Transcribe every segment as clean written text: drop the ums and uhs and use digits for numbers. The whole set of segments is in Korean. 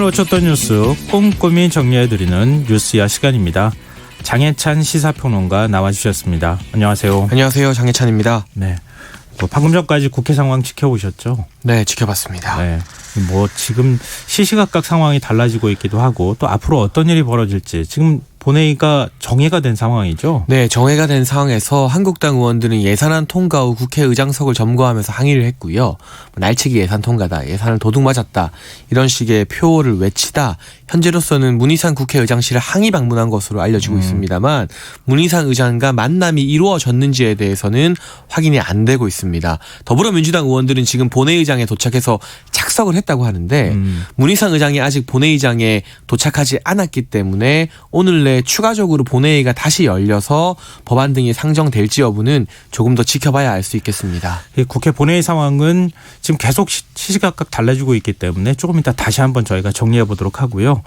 놓쳤던 뉴스 꼼꼼히 정리해드리는 뉴스야 시간입니다. 장혜찬 시사평론가 나와주셨습니다. 안녕하세요. 안녕하세요. 장혜찬입니다. 네. 방금 전까지 국회 상황 지켜보셨죠? 네, 지켜봤습니다. 네. 지금 시시각각 상황이 달라지고 있기도 하고 또 앞으로 어떤 일이 벌어질지 지금 본회의가 정회가 된 상황이죠? 네, 정회가 된 상황에서 한국당 의원들은 예산안 통과 후 국회의장석을 점거하면서 항의를 했고요. 날치기 예산 통과다, 예산을 도둑맞았다 이런 식의 표어를 외치다 현재로서는 문희상 국회의장실을 항의 방문한 것으로 알려지고 있습니다만 문희상 의장과 만남이 이루어졌는지에 대해서는 확인이 안 되고 있습니다. 더불어민주당 의원들은 지금 본회의장에 도착해서 착석을 했다고 하는데 문희상 의장이 아직 본회의장에 도착하지 않았기 때문에 오늘 내 추가적으로 본회의가 다시 열려서 법안 등이 상정될지 여부는 조금 더 지켜봐야 알 수 있겠습니다. 국회 본회의 상황은 지금 계속 시시각각 달라지고 있기 때문에 조금 이따 다시 한번 저희가 정리해 보도록 하고요.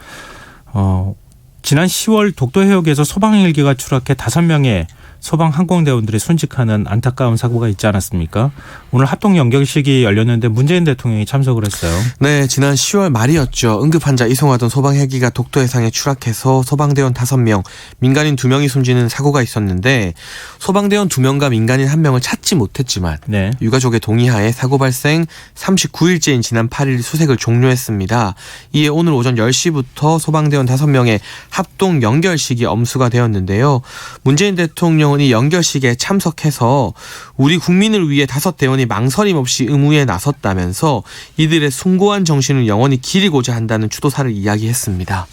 지난 10월 독도 해역에서 소방 헬기가 추락해 5명의 소방 항공대원들이 순직하는 안타까운 사고가 있지 않았습니까? 오늘 합동 연결식이 열렸는데 문재인 대통령이 참석을 했어요. 네, 지난 10월 말이었죠. 응급환자 이송하던 소방 헬기가 독도 해상에 추락해서 소방대원 5명, 민간인 2명이 숨지는 사고가 있었는데 소방대원 2명과 민간인 1명을 찾지 못했지만 네. 유가족의 동의하에 사고 발생 39일째인 지난 8일 수색을 종료했습니다. 이에 오늘 오전 10시부터 소방대원 5명의 합동 연결식이 엄수가 되었는데요. 문재인 대통령은 이 연결식에 참석해서 우리 국민을 위해 5대원이 망설임 없이 의무에 나섰다면서 이들의 숭고한 정신을 영원히 기리고자 한다는 추도사를 이야기했습니다.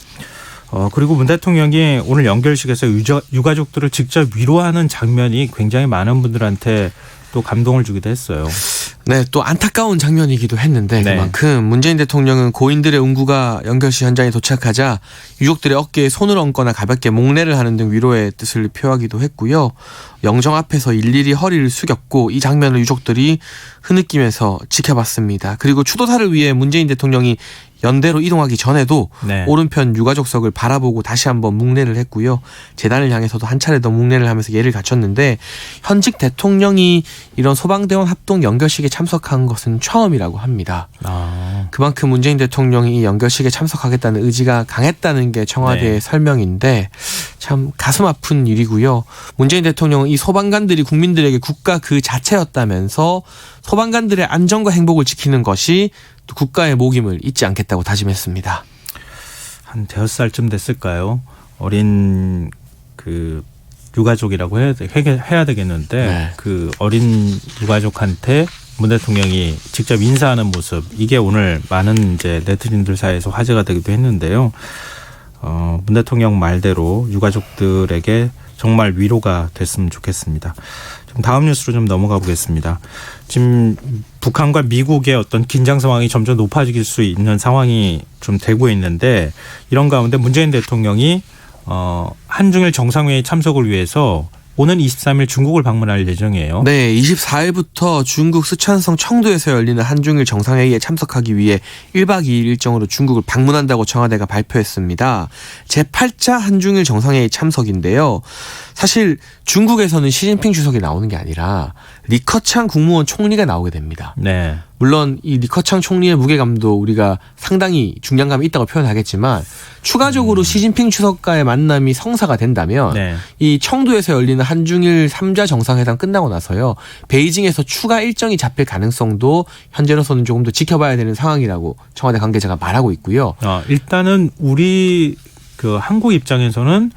그리고 문 대통령이 오늘 연결식에서 유가족들을 직접 위로하는 장면이 굉장히 많은 분들한테 또 감동을 주기도 했어요. 네, 또 안타까운 장면이기도 했는데 네. 그만큼 문재인 대통령은 고인들의 운구가 연결식 현장에 도착하자 유족들의 어깨에 손을 얹거나 가볍게 목례를 하는 등 위로의 뜻을 표하기도 했고요. 영정 앞에서 일일이 허리를 숙였고 이 장면을 유족들이 흐느끼면서 지켜봤습니다. 그리고 추도사를 위해 문재인 대통령이 연대로 이동하기 전에도 네. 오른편 유가족석을 바라보고 다시 한번 묵례를 했고요. 재단을 향해서도 한 차례 더 묵례를 하면서 예를 갖췄는데 현직 대통령이 이런 소방대원 합동 연결식에 참석한 것은 처음이라고 합니다. 그만큼 문재인 대통령이 이 연결식에 참석하겠다는 의지가 강했다는 게 청와대의 네. 설명인데 참 가슴 아픈 일이고요. 문재인 대통령은 이 소방관들이 국민들에게 국가 그 자체였다면서 소방관들의 안전과 행복을 지키는 것이 또 국가의 목임을 잊지 않겠다고 다짐했습니다. 한 5살쯤 됐을까요? 어린 유가족이라고 해야 되겠는데 네. 그 어린 유가족한테 문 대통령이 직접 인사하는 모습 이게 오늘 많은 이제 네티즌들 사이에서 화제가 되기도 했는데요. 문 대통령 말대로 유가족들에게 정말 위로가 됐으면 좋겠습니다. 좀 다음 뉴스로 좀 넘어가 보겠습니다. 지금 북한과 미국의 어떤 긴장 상황이 점점 높아질 수 있는 상황이 좀 되고 있는데 이런 가운데 문재인 대통령이 한중일 정상회의 참석을 위해서 오는 23일 중국을 방문할 예정이에요. 네, 24일부터 중국 쓰촨성 청두에서 열리는 한중일 정상회의에 참석하기 위해 1박 2일 일정으로 중국을 방문한다고 청와대가 발표했습니다. 제8차 한중일 정상회의 참석인데요. 사실 중국에서는 시진핑 주석이 나오는 게 아니라 리커창 국무원 총리가 나오게 됩니다. 네. 물론 이 리커창 총리의 무게감도 우리가 상당히 중량감이 있다고 표현하겠지만 추가적으로 시진핑 주석과의 만남이 성사가 된다면 네. 이 청두에서 열리는 한중일 3자 정상회담 끝나고 나서요. 베이징에서 추가 일정이 잡힐 가능성도 현재로서는 조금 더 지켜봐야 되는 상황이라고 청와대 관계자가 말하고 있고요. 일단은 우리 한국 입장에서는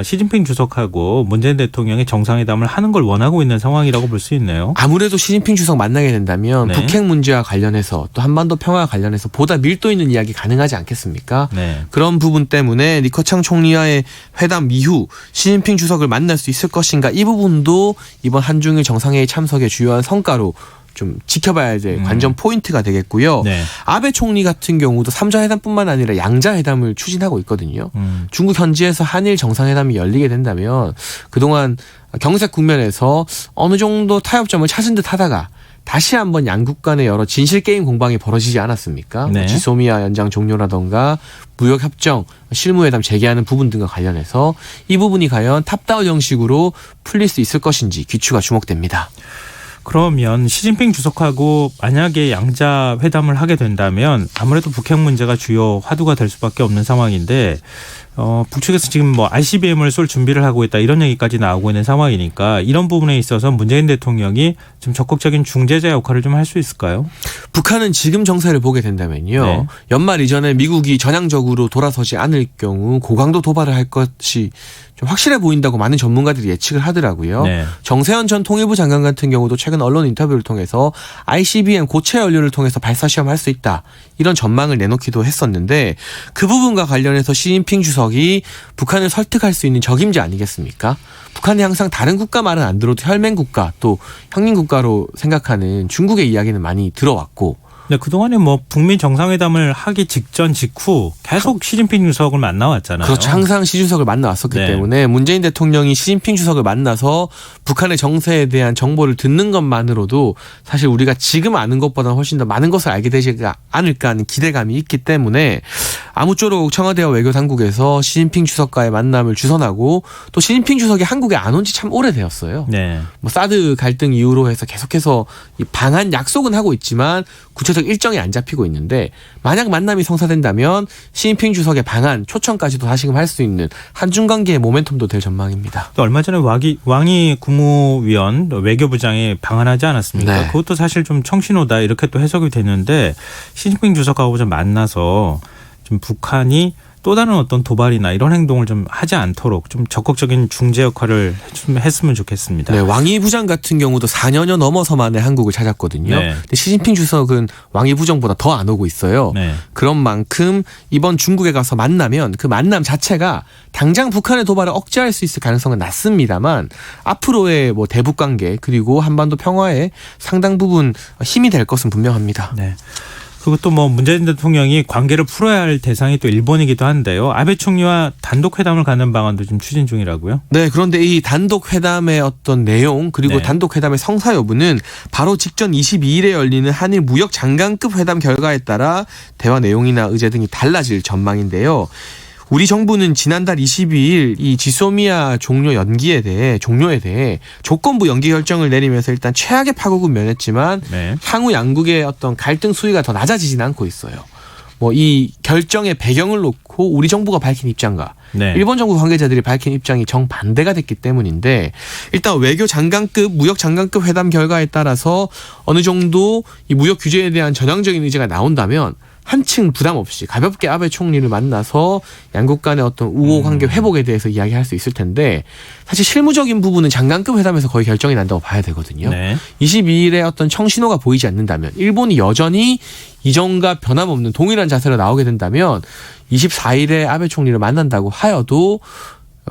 시진핑 주석하고 문재인 대통령이 정상회담을 하는 걸 원하고 있는 상황이라고 볼 수 있네요. 아무래도 시진핑 주석 만나게 된다면 네. 북핵 문제와 관련해서 또 한반도 평화와 관련해서 보다 밀도 있는 이야기 가능하지 않겠습니까? 네. 그런 부분 때문에 리커창 총리와의 회담 이후 시진핑 주석을 만날 수 있을 것인가 이 부분도 이번 한중일 정상회의 참석의 주요한 성과로 좀 지켜봐야 될 관전 포인트가 되겠고요. 네. 아베 총리 같은 경우도 3자 회담뿐만 아니라 양자 회담을 추진하고 있거든요. 중국 현지에서 한일 정상회담이 열리게 된다면 그동안 경색 국면에서 어느 정도 타협점을 찾은 듯 하다가 다시 한번 양국 간의 여러 진실 게임 공방이 벌어지지 않았습니까? 네. 지소미아 연장 종료라던가 무역협정, 실무회담 재개하는 부분 등과 관련해서 이 부분이 과연 탑다운 형식으로 풀릴 수 있을 것인지 귀추가 주목됩니다. 그러면 시진핑 주석하고 만약에 양자 회담을 하게 된다면 아무래도 북핵 문제가 주요 화두가 될 수밖에 없는 상황인데 북측에서 지금 뭐 ICBM을 쏠 준비를 하고 있다 이런 얘기까지 나오고 있는 상황이니까 이런 부분에 있어서 문재인 대통령이 좀 적극적인 중재자 역할을 좀 할 수 있을까요? 북한은 지금 정세를 보게 된다면요. 네. 연말 이전에 미국이 전향적으로 돌아서지 않을 경우 고강도 도발을 할 것이 좀 확실해 보인다고 많은 전문가들이 예측을 하더라고요. 네. 정세현 전 통일부 장관 같은 경우도 최근 언론 인터뷰를 통해서 ICBM 고체 연료를 통해서 발사 시험할 수 있다. 이런 전망을 내놓기도 했었는데 그 부분과 관련해서 시진핑 주석이 북한을 설득할 수 있는 적임자 아니겠습니까? 북한이 항상 다른 국가 말은 안 들어도 혈맹국가 또 형님국가로 생각하는 중국의 이야기는 많이 들어왔고 네, 그동안에 뭐 북미 정상회담을 하기 직전 직후 계속 시진핑 주석을 만나왔잖아요. 그렇죠. 항상 시 주석을 만나왔었기 네. 때문에 문재인 대통령이 시진핑 주석을 만나서 북한의 정세에 대한 정보를 듣는 것만으로도 사실 우리가 지금 아는 것보다 훨씬 더 많은 것을 알게 되지 않을까 하는 기대감이 있기 때문에 아무쪼록 청와대와 외교당국에서 시진핑 주석과의 만남을 주선하고 또 시진핑 주석이 한국에 안 온 지 참 오래되었어요. 네. 뭐 사드 갈등 이후로 해서 계속해서 이 방한 약속은 하고 있지만 구체적 일정이 안 잡히고 있는데 만약 만남이 성사된다면 시진핑 주석의 방한 초청까지도 다시금 할 수 있는 한중 관계의 모멘텀도 될 전망입니다. 또 얼마 전에 왕이 국무위원 외교부장이 방한하지 않았습니까? 네. 그것도 사실 좀 청신호다 이렇게 또 해석이 되는데 시진핑 주석하고 좀 만나서 좀 북한이 또 다른 어떤 도발이나 이런 행동을 좀 하지 않도록 좀 적극적인 중재 역할을 좀 했으면 좋겠습니다. 네, 왕이 부장 같은 경우도 4년여 넘어서 만에 한국을 찾았거든요. 네. 근데 시진핑 주석은 왕이 부장보다 더 안 오고 있어요. 네. 그런 만큼 이번 중국에 가서 만나면 그 만남 자체가 당장 북한의 도발을 억제할 수 있을 가능성은 낮습니다만 앞으로의 뭐 대북 관계 그리고 한반도 평화에 상당 부분 힘이 될 것은 분명합니다. 네. 그리고 또 뭐 문재인 대통령이 관계를 풀어야 할 대상이 또 일본이기도 한데요. 아베 총리와 단독 회담을 가는 방안도 지금 추진 중이라고요. 네, 그런데 이 단독 회담의 어떤 내용 그리고 네. 단독 회담의 성사 여부는 바로 직전 22일에 열리는 한일 무역 장관급 회담 결과에 따라 대화 내용이나 의제 등이 달라질 전망인데요. 우리 정부는 지난달 22일 이 지소미아 종료에 대해 조건부 연기 결정을 내리면서 일단 최악의 파국은 면했지만 네. 향후 양국의 어떤 갈등 수위가 더 낮아지지는 않고 있어요. 뭐 이 결정의 배경을 놓고 우리 정부가 밝힌 입장과 네. 일본 정부 관계자들이 밝힌 입장이 정반대가 됐기 때문인데 일단 외교 장관급, 무역 장관급 회담 결과에 따라서 어느 정도 이 무역 규제에 대한 전향적인 의지가 나온다면 한층 부담 없이 가볍게 아베 총리를 만나서 양국 간의 어떤 우호 관계 회복에 대해서 이야기할 수 있을 텐데 사실 실무적인 부분은 장관급 회담에서 거의 결정이 난다고 봐야 되거든요. 네. 22일에 어떤 청신호가 보이지 않는다면 일본이 여전히 이전과 변함없는 동일한 자세로 나오게 된다면 24일에 아베 총리를 만난다고 하여도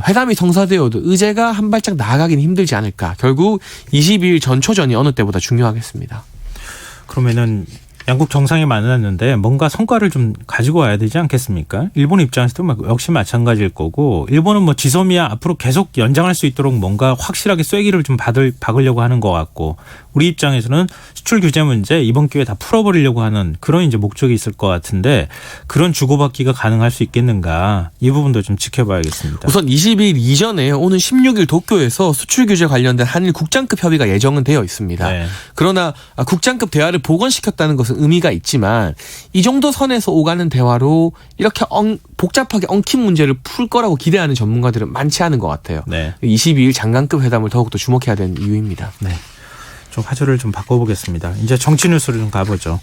회담이 성사되어도 의제가 한 발짝 나아가기는 힘들지 않을까. 결국 22일 전초전이 어느 때보다 중요하겠습니다. 그러면은 양국 정상이 만났는데 뭔가 성과를 좀 가지고 와야 되지 않겠습니까? 일본 입장에서도 역시 마찬가지일 거고 일본은 뭐 지소미아 앞으로 계속 연장할 수 있도록 뭔가 확실하게 쐐기를 좀 박으려고 하는 것 같고 우리 입장에서는 수출 규제 문제 이번 기회에 다 풀어버리려고 하는 그런 이제 목적이 있을 것 같은데 그런 주고받기가 가능할 수 있겠는가 이 부분도 좀 지켜봐야겠습니다. 우선 20일 이전에 오는 16일 도쿄에서 수출 규제 관련된 한일 국장급 협의가 예정은 되어 있습니다. 네. 그러나 국장급 대화를 복원시켰다는 것은 의미가 있지만 이 정도 선에서 오가는 대화로 이렇게 복잡하게 엉킨 문제를 풀 거라고 기대하는 전문가들은 많지 않은 것 같아요. 네. 22일 장관급 회담을 더욱더 주목해야 되는 이유입니다. 네. 좀 화제를 좀 바꿔보겠습니다. 이제 정치 뉴스로 좀 가보죠.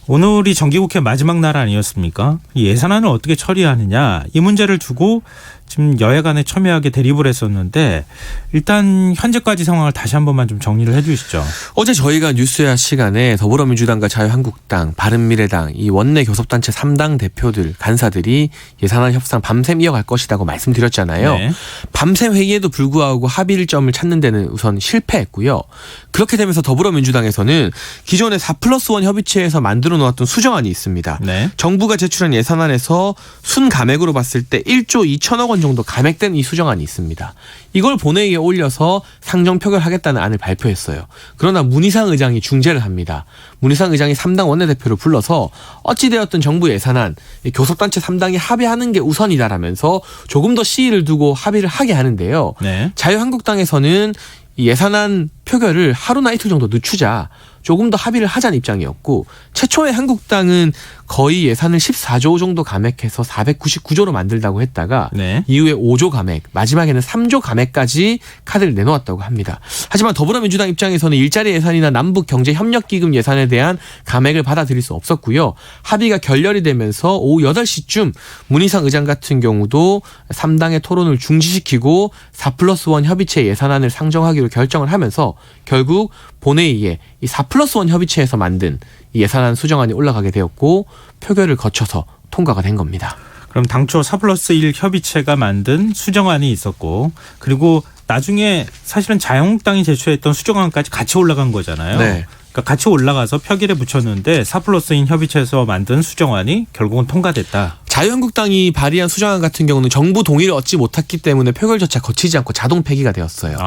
오늘이 정기국회 마지막 날 아니었습니까? 이 예산안을 어떻게 처리하느냐 이 문제를 두고 지금 여야 간에 첨예하게 대립을 했었는데 일단 현재까지 상황을 다시 한 번만 좀 정리를 해 주시죠. 어제 저희가 뉴스야 시간에 더불어민주당과 자유한국당, 바른미래당 이 원내 교섭단체 3당 대표들, 간사들이 예산안 협상 밤샘 이어갈 것이라고 말씀드렸잖아요. 네. 밤샘 회의에도 불구하고 합의점을 찾는 데는 우선 실패했고요. 그렇게 되면서 더불어민주당에서는 기존의 4+1 협의체에서 만들어 놓았던 수정안이 있습니다. 네. 정부가 제출한 예산안에서 순감액으로 봤을 때 1조 2천억 원 정도 감액된 이 수정안이 있습니다. 이걸 본회의에 올려서 상정 표결하겠다는 안을 발표했어요. 그러나 문희상 의장이 중재를 합니다. 문희상 의장이 3당 원내대표를 불러서 어찌되었든 정부 예산안 교섭단체 3당이 합의하는 게 우선이다라면서 조금 더 시일을 두고 합의를 하게 하는데요. 네. 자유한국당에서는 이 예산안 표결을 하루나 이틀 정도 늦추자, 조금 더 합의를 하자는 입장이었고, 최초에 한국당은 거의 예산을 14조 정도 감액해서 499조로 만들다고 했다가 네. 이후에 5조 감액, 마지막에는 3조 감액까지 카드를 내놓았다고 합니다. 하지만 더불어민주당 입장에서는 일자리 예산이나 남북경제협력기금 예산에 대한 감액을 받아들일 수 없었고요. 합의가 결렬이 되면서 오후 8시쯤 문희상 의장 같은 경우도 3당의 토론을 중지시키고 4+1 협의체 예산안을 상정하기로 결정을 하면서 결국 본회의에 이 4+1 협의체에서 만든 이 예산안 수정안이 올라가게 되었고 표결을 거쳐서 통과가 된 겁니다. 그럼 당초 4+1 협의체가 만든 수정안이 있었고, 그리고 나중에 사실은 자유한국당이 제출했던 수정안까지 같이 올라간 거잖아요. 네. 그러니까 같이 올라가서 표결에 붙였는데 4+1 협의체에서 만든 수정안이 결국은 통과됐다. 자유한국당이 발의한 수정안 같은 경우는 정부 동의를 얻지 못했기 때문에 표결조차 거치지 않고 자동 폐기가 되었어요.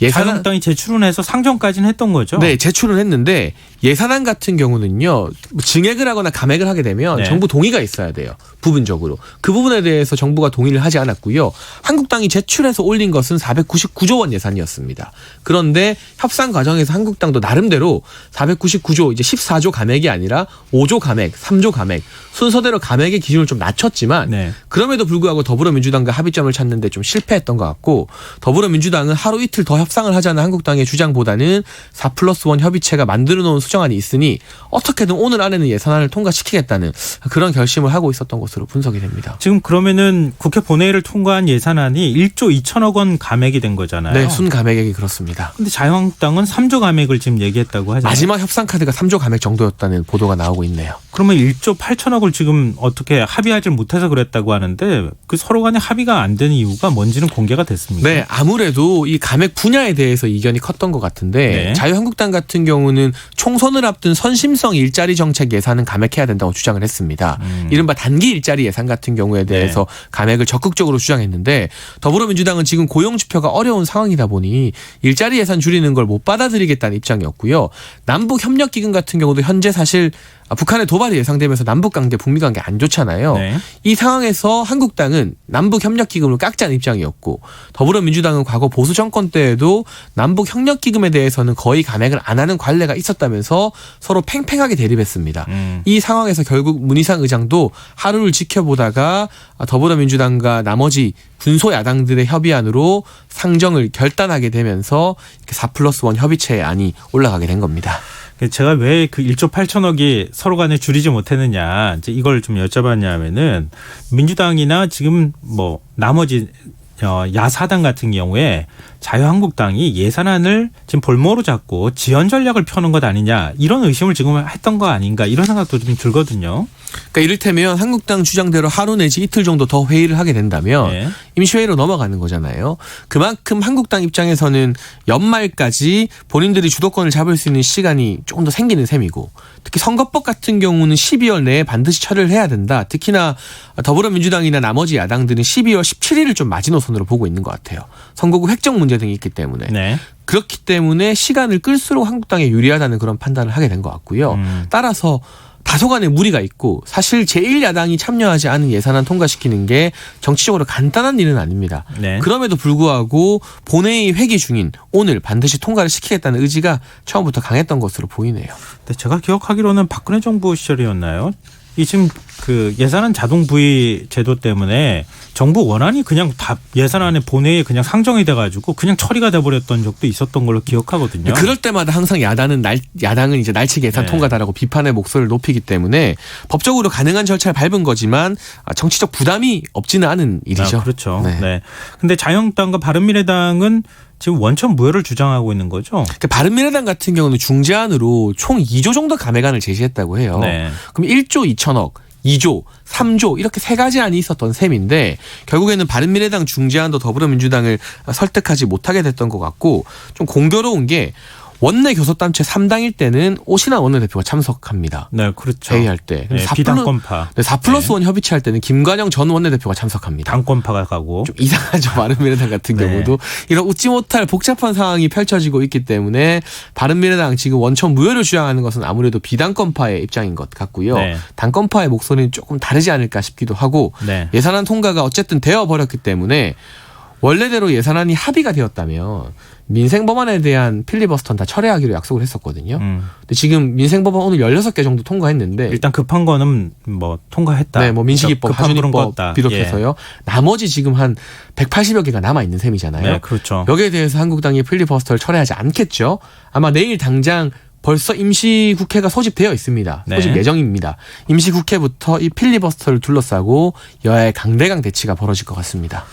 자유한국당이 제출은 해서 상정까지는 했던 거죠? 네, 제출은 했는데 예산안 같은 경우는요, 증액을 하거나 감액을 하게 되면 네. 정부 동의가 있어야 돼요. 부분적으로. 그 부분에 대해서 정부가 동의를 하지 않았고요. 한국당이 제출해서 올린 것은 499조 원 예산이었습니다. 그런데 협상 과정에서 한국당도 나름대로 499조, 이제 14조 감액이 아니라 5조 감액, 3조 감액, 순서대로 감액의 기준을 좀 낮췄지만 네. 그럼에도 불구하고 더불어민주당과 합의점을 찾는데 좀 실패했던 것 같고, 더불어민주당은 하루 이틀 더 협상을 하자는 한국당의 주장보다는 4+1 협의체가 만들어 놓은 수정안이 있으니 어떻게든 오늘 안에는 예산안을 통과시키겠다는 그런 결심을 하고 있었던 것으로 분석이 됩니다. 지금 그러면은 국회 본회의를 통과한 예산안이 1조 2천억 원 감액이 된 거잖아요. 네, 순 감액액이 그렇습니다. 근데 자유한국당은 3조 감액을 지금 얘기했다고 하잖아요. 마지막 협상 카드가 3조 감액 정도였다는 보도가 나오고 있네요. 그러면 1조 8천억을 지금 어떻게 합의하지 못해서 그랬다고 하는데, 그 서로 간에 합의가 안 되는 이유가 뭔지는 공개가 됐습니까? 네, 아무래도 이 감액 분야에 대해서 이견이 컸던 것 같은데, 네. 자유한국당 같은 경우는 총선을 앞둔 선심성 일자리 정책 예산은 감액해야 된다고 주장을 했습니다. 이른바 단기 일자리 예산 같은 경우에 대해서 감액을 적극적으로 주장했는데, 더불어민주당은 지금 고용지표가 어려운 상황이다 보니 일자리 예산 줄이는 걸 못 받아들이겠다는 입장이었고요. 남북협력기금 같은 경우도 현재 사실 북한의 도발이 예상되면서 남북관계, 북미관계 안 좋잖아요. 네. 이 상황에서 한국당은 남북협력기금을 깎자는 입장이었고, 더불어민주당은 과거 보수 정권 때에도 남북협력기금에 대해서는 거의 감액을 안 하는 관례가 있었다면서 서로 팽팽하게 대립했습니다. 이 상황에서 결국 문희상 의장도 하루를 지켜보다가 더불어민주당과 나머지 군소 야당들의 협의안으로 상정을 결단하게 되면서 4+1 협의체의 안이 올라가게 된 겁니다. 제가 왜 그 1조 8천억이 서로 간에 줄이지 못했느냐, 이제 이걸 좀 여쭤봤냐면은, 민주당이나 지금 뭐 나머지 야사당 같은 경우에 자유한국당이 예산안을 지금 볼모로 잡고 지연 전략을 펴는 것 아니냐, 이런 의심을 지금 했던 거 아닌가, 이런 생각도 좀 들거든요. 그러니까 이를테면 한국당 주장대로 하루 내지 이틀 정도 더 회의를 하게 된다면 네. 임시회의로 넘어가는 거잖아요. 그만큼 한국당 입장에서는 연말까지 본인들이 주도권을 잡을 수 있는 시간이 조금 더 생기는 셈이고, 특히 선거법 같은 경우는 12월 내에 반드시 처리를 해야 된다. 특히나 더불어민주당이나 나머지 야당들은 12월 17일을 좀 마지노선으로 보고 있는 것 같아요. 선거구 획정 문제 등이 있기 때문에. 네. 그렇기 때문에 시간을 끌수록 한국당에 유리하다는 그런 판단을 하게 된 것 같고요. 따라서 다소간의 무리가 있고, 사실 제1야당이 참여하지 않은 예산안 통과시키는 게 정치적으로 간단한 일은 아닙니다. 네. 그럼에도 불구하고 본회의 회기 중인 오늘 반드시 통과를 시키겠다는 의지가 처음부터 강했던 것으로 보이네요. 근데 제가 기억하기로는 박근혜 정부 시절이었나요? 이 지금 그 예산안 자동 부의 제도 때문에 정부 원안이 그냥 다 예산안에 본회의에 그냥 상정이 돼가지고 그냥 처리가 돼버렸던 적도 있었던 걸로 기억하거든요. 그럴 때마다 항상 야당은 이제 날치기 예산 네. 통과다라고 비판의 목소리를 높이기 때문에 법적으로 가능한 절차를 밟은 거지만 정치적 부담이 없지는 않은 일이죠. 그렇죠. 네. 네. 근데 자유한국당과 바른미래당은 지금 원천 무효를 주장하고 있는 거죠. 그러니까 바른미래당 같은 경우는 중재안으로 총 2조 정도 감액안을 제시했다고 해요. 네. 그럼 1조 2천억, 2조, 3조 이렇게 세 가지 안이 있었던 셈인데, 결국에는 바른미래당 중재안도 더불어민주당을 설득하지 못하게 됐던 것 같고, 좀 공교로운 게 원내 교섭단체 3당일 때는 오신환 원내대표가 참석합니다. 네, 그렇죠. 회의할 때. 네, 비당권파. 4+1 협의체할 때는 김관영 전 원내대표가 참석합니다. 당권파가 가고. 좀 이상하죠. 바른미래당 같은 네. 경우도 이런 웃지 못할 복잡한 상황이 펼쳐지고 있기 때문에 바른미래당 지금 원천 무효를 주장하는 것은 아무래도 비당권파의 입장인 것 같고요. 네. 당권파의 목소리는 조금 다르지 않을까 싶기도 하고, 네. 예산안 통과가 어쨌든 되어버렸기 때문에 원래대로 예산안이 합의가 되었다면 민생 법안에 대한 필리버스터는 다 철회하기로 약속을 했었거든요. 근데 지금 민생 법안 오늘 16개 정도 통과했는데 일단 급한 거는 뭐 통과했다. 네, 뭐 민식이법, 하준이법 비롯해서요. 나머지 지금 한 180여 개가 남아 있는 셈이잖아요. 네, 그렇죠. 여기에 대해서 한국당이 필리버스터를 철회하지 않겠죠. 아마 내일 당장 벌써 임시국회가 소집되어 있습니다. 소집 네. 예정입니다. 임시국회부터 이 필리버스터를 둘러싸고 여야의 강대강 대치가 벌어질 것 같습니다.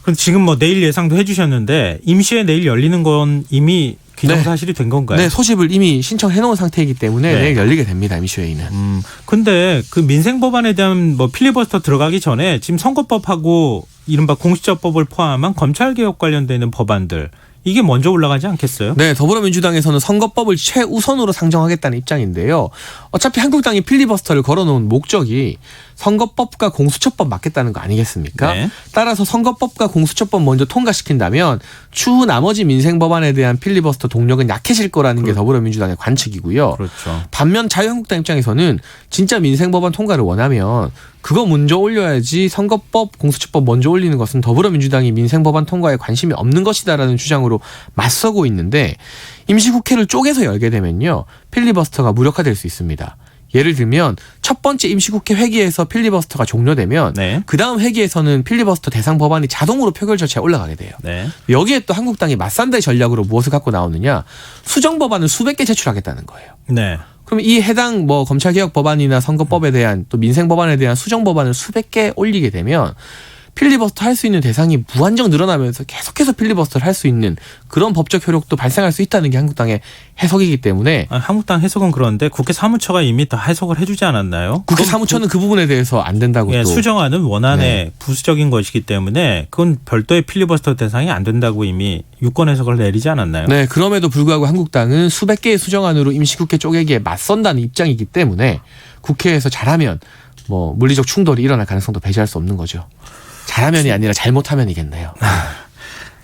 그럼 지금 뭐 내일 예상도 해주셨는데 임시회 내일 열리는 건 이미 기정사실이 된 건가요? 네, 소집을 이미 신청해 놓은 상태이기 때문에 네. 내일 열리게 됩니다. 임시회의는. 근데 그 민생 법안에 대한 뭐 필리버스터 들어가기 전에 지금 선거법하고 이른바 공수처법을 포함한 검찰개혁 관련되는 법안들 이게 먼저 올라가지 않겠어요? 네, 더불어민주당에서는 선거법을 최우선으로 상정하겠다는 입장인데요. 어차피 한국당이 필리버스터를 걸어놓은 목적이 선거법과 공수처법 맞겠다는 거 아니겠습니까? 네. 따라서 선거법과 공수처법 먼저 통과시킨다면 추후 나머지 민생 법안에 대한 필리버스터 동력은 약해질 거라는 게 더불어민주당의 관측이고요. 그렇죠. 반면 자유한국당 입장에서는 진짜 민생 법안 통과를 원하면 그거 먼저 올려야지 선거법, 공수처법 먼저 올리는 것은 더불어민주당이 민생 법안 통과에 관심이 없는 것이다라는 주장으로 맞서고 있는데 임시국회를 쪼개서 열게 되면요. 필리버스터가 무력화될 수 있습니다. 예를 들면 첫 번째 임시국회 회기에서 필리버스터가 종료되면 네. 그다음 회기에서는 필리버스터 대상 법안이 자동으로 표결 절차에 올라가게 돼요. 네. 여기에 또 한국당이 맞산다의 전략으로 무엇을 갖고 나오느냐. 수정 법안을 수백 개 제출하겠다는 거예요. 네. 그럼 이 해당 뭐 검찰개혁 법안이나 선거법에 대한 또 민생 법안에 대한 수정 법안을 수백 개 올리게 되면 필리버스터 할 수 있는 대상이 무한정 늘어나면서 계속해서 필리버스터를 할 수 있는 그런 법적 효력도 발생할 수 있다는 게 한국당의 해석이기 때문에 한국당 해석은 그런데 국회 사무처가 이미 다 해석을 해주지 않았나요? 국회 사무처는 그 부분에 대해서 안 된다고 예, 또 수정안은 원안의 네. 부수적인 것이기 때문에 그건 별도의 필리버스터 대상이 안 된다고 이미 유권 해석을 내리지 않았나요? 네, 그럼에도 불구하고 한국당은 수백 개의 수정안으로 임시국회 쪼개기에 맞선다는 입장이기 때문에 국회에서 잘하면 뭐 물리적 충돌이 일어날 가능성도 배제할 수 없는 거죠. 잘하면이 아니라 잘못하면이겠네요.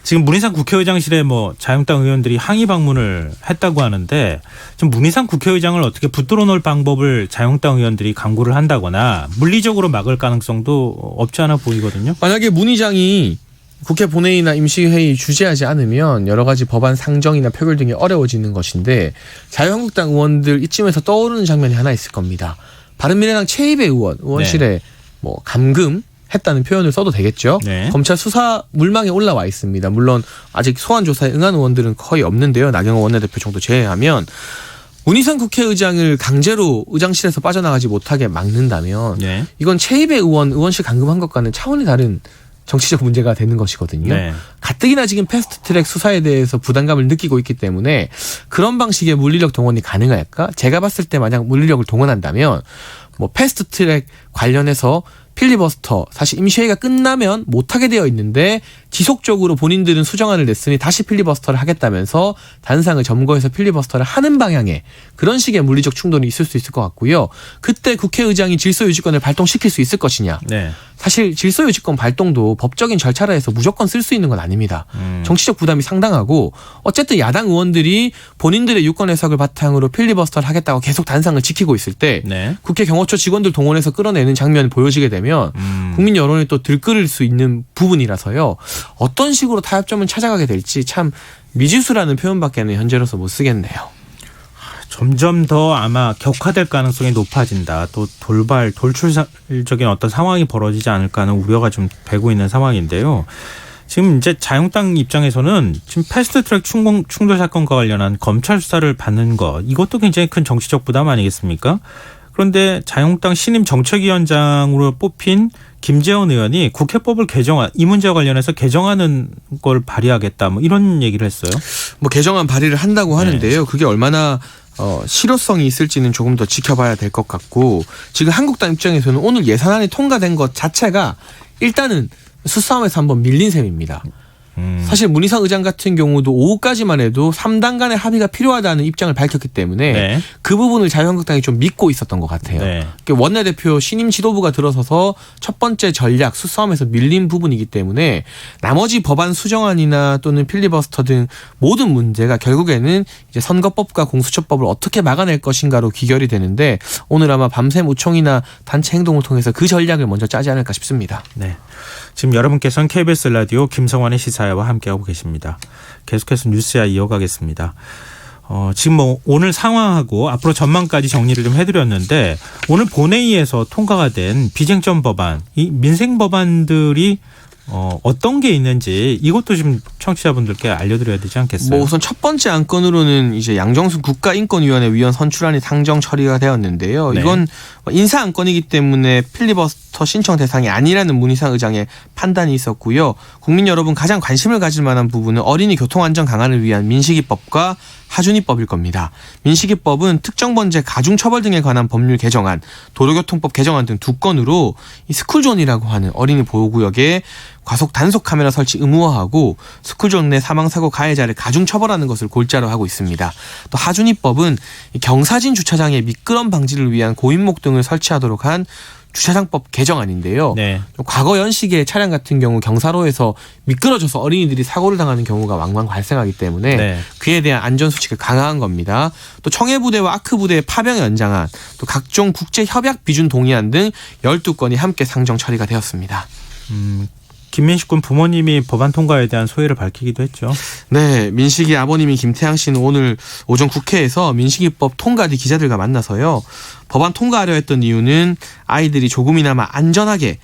지금 문희상 국회의장실에 뭐 자유한국당 의원들이 항의 방문을 했다고 하는데 좀 문희상 국회의장을 어떻게 붙들어 놓을 방법을 자유한국당 의원들이 강구를 한다거나 물리적으로 막을 가능성도 없지 않아 보이거든요. 만약에 문 의장이 국회 본회의나 임시회의 주재하지 않으면 여러 가지 법안 상정이나 표결 등이 어려워지는 것인데 자유한국당 의원들 이쯤에서 떠오르는 장면이 하나 있을 겁니다. 바른미래당 최이배 의원실에 뭐 감금 했다는 표현을 써도 되겠죠. 네. 검찰 수사 물망에 올라와 있습니다. 물론 아직 소환 조사에 응한 의원들은 거의 없는데요. 나경원 원내대표 정도 제외하면 문희상 국회의장을 강제로 의장실에서 빠져나가지 못하게 막는다면 네. 이건 최이배 의원 의원실 감금한 것과는 차원이 다른 정치적 문제가 되는 것이거든요. 네. 가뜩이나 지금 패스트트랙 수사에 대해서 부담감을 느끼고 있기 때문에 그런 방식의 물리력 동원이 가능할까? 제가 봤을 때 만약 물리력을 동원한다면 뭐 패스트트랙 관련해서 필리버스터 사실 임시회의가 끝나면 못하게 되어 있는데 지속적으로 본인들은 수정안을 냈으니 다시 필리버스터를 하겠다면서 단상을 점거해서 필리버스터를 하는 방향의 그런 식의 물리적 충돌이 있을 수 있을 것 같고요. 그때 국회의장이 질서유지권을 발동시킬 수 있을 것이냐. 네. 사실 질서유지권 발동도 법적인 절차라 해서 무조건 쓸 수 있는 건 아닙니다. 정치적 부담이 상당하고 어쨌든 야당 의원들이 본인들의 유권 해석을 바탕으로 필리버스터를 하겠다고 계속 단상을 지키고 있을 때 네. 국회 경호처 직원들 동원해서 끌어내는 장면이 보여지게 되면 국민 여론이 또 들끓을 수 있는 부분이라서요. 어떤 식으로 타협점을 찾아가게 될지 참 미지수라는 표현밖에는 현재로서 못 쓰겠네요. 점점 더 아마 격화될 가능성이 높아진다. 또 돌출적인 어떤 상황이 벌어지지 않을까 하는 우려가 좀 되고 있는 상황인데요. 지금 이제 자유한국당 입장에서는 지금 패스트트랙 충돌 사건과 관련한 검찰 수사를 받는 것 이것도 굉장히 큰 정치적 부담 아니겠습니까? 그런데 자유한국당 신임 정책위원장으로 뽑힌 김재원 의원이 국회법을 이 문제와 관련해서 개정하는 걸 발의하겠다 뭐 이런 얘기를 했어요. 뭐 개정안 발의를 한다고 하는데요. 그게 얼마나 실효성이 있을지는 조금 더 지켜봐야 될 것 같고 지금 한국당 입장에서는 오늘 예산안이 통과된 것 자체가 일단은 수싸움에서 한번 밀린 셈입니다. 사실 문희상 의장 같은 경우도 오후까지만 해도 3당 간의 합의가 필요하다는 입장을 밝혔기 때문에 네. 그 부분을 자유한국당이 좀 믿고 있었던 것 같아요. 네. 원내대표 신임 지도부가 들어서서 첫 번째 전략 수싸움에서 밀린 부분이기 때문에 나머지 법안 수정안이나 또는 필리버스터 등 모든 문제가 결국에는 이제 선거법과 공수처법을 어떻게 막아낼 것인가로 귀결이 되는데 오늘 아마 밤샘 우총이나 단체 행동을 통해서 그 전략을 먼저 짜지 않을까 싶습니다. 네. 지금 여러분께서는 KBS 라디오 김성환의 시사회와 함께하고 계십니다. 계속해서 뉴스야 이어가겠습니다. 지금 뭐 오늘 상황하고 앞으로 전망까지 정리를 좀 해드렸는데 오늘 본회의에서 통과가 된 비쟁점 법안, 이 민생 법안들이 어떤 게 있는지 이것도 좀 청취자분들께 알려드려야 되지 않겠어요? 뭐 우선 첫 번째 안건으로는 이제 양정순 국가인권위원회 위원 선출안이 상정 처리가 되었는데요. 네. 이건 인사 안건이기 때문에 필리버스터 신청 대상이 아니라는 문희상 의장의 판단이 있었고요. 국민 여러분 가장 관심을 가질 만한 부분은 어린이 교통안전 강화를 위한 민식이법과 하준이법일 겁니다. 민식이법은 특정 범죄 가중처벌 등에 관한 법률 개정안, 도로교통법 개정안 등 두 건으로 이 스쿨존이라고 하는 어린이 보호구역에 과속 단속 카메라 설치 의무화하고 스쿨존 내 사망사고 가해자를 가중처벌하는 것을 골자로 하고 있습니다. 또 하준이법은 경사진 주차장에 미끄럼 방지를 위한 고인목 등을 설치하도록 한 주차장법 개정안인데요. 네. 과거 연식의 차량 같은 경우 경사로에서 미끄러져서 어린이들이 사고를 당하는 경우가 왕왕 발생하기 때문에 네. 그에 대한 안전수칙을 강화한 겁니다. 또 청해부대와 아크부대의 파병 연장안, 또 각종 국제협약 비준 동의안 등 12건이 함께 상정 처리가 되었습니다. 김민식 군 부모님이 법안 통과에 대한 소회를 밝히기도 했죠. 네, 민식이 아버님인 김태양 씨는 오늘 오전 국회에서 민식이법 통과 뒤 기자들과 만나서요. 법안 통과하려 했던 이유는 아이들이 조금이나마 안전하게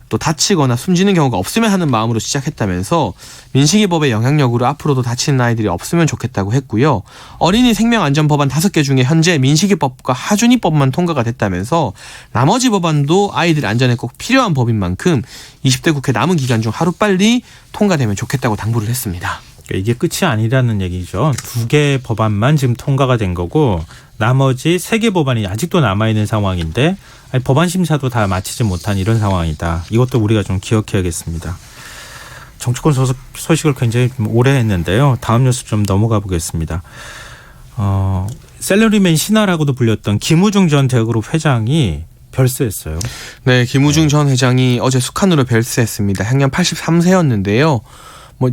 또 다치거나 숨지는 경우가 없으면 하는 마음으로 시작했다면서 민식이법의 영향력으로 앞으로도 다치는 아이들이 없으면 좋겠다고 했고요. 어린이 생명안전법안 5개 중에 현재 민식이법과 하준이법만 통과가 됐다면서 나머지 법안도 아이들 안전에 꼭 필요한 법인 만큼 20대 국회 남은 기간 중 하루빨리 통과되면 좋겠다고 당부를 했습니다. 이게 끝이 아니라는 얘기죠. 2개 법안만 지금 통과가 된 거고 나머지 3개 법안이 아직도 남아있는 상황인데 법안 심사도 다 마치지 못한 이런 상황이다. 이것도 우리가 좀 기억해야겠습니다. 정치권 소식을 굉장히 좀 오래 했는데요. 다음 뉴스 좀 넘어가 보겠습니다. 셀러리맨 신하라고도 불렸던 김우중 전 대우그룹 회장이 별세했어요. 네, 김우중 전 회장이 어제 숙한으로 별세했습니다. 향년 83세였는데요.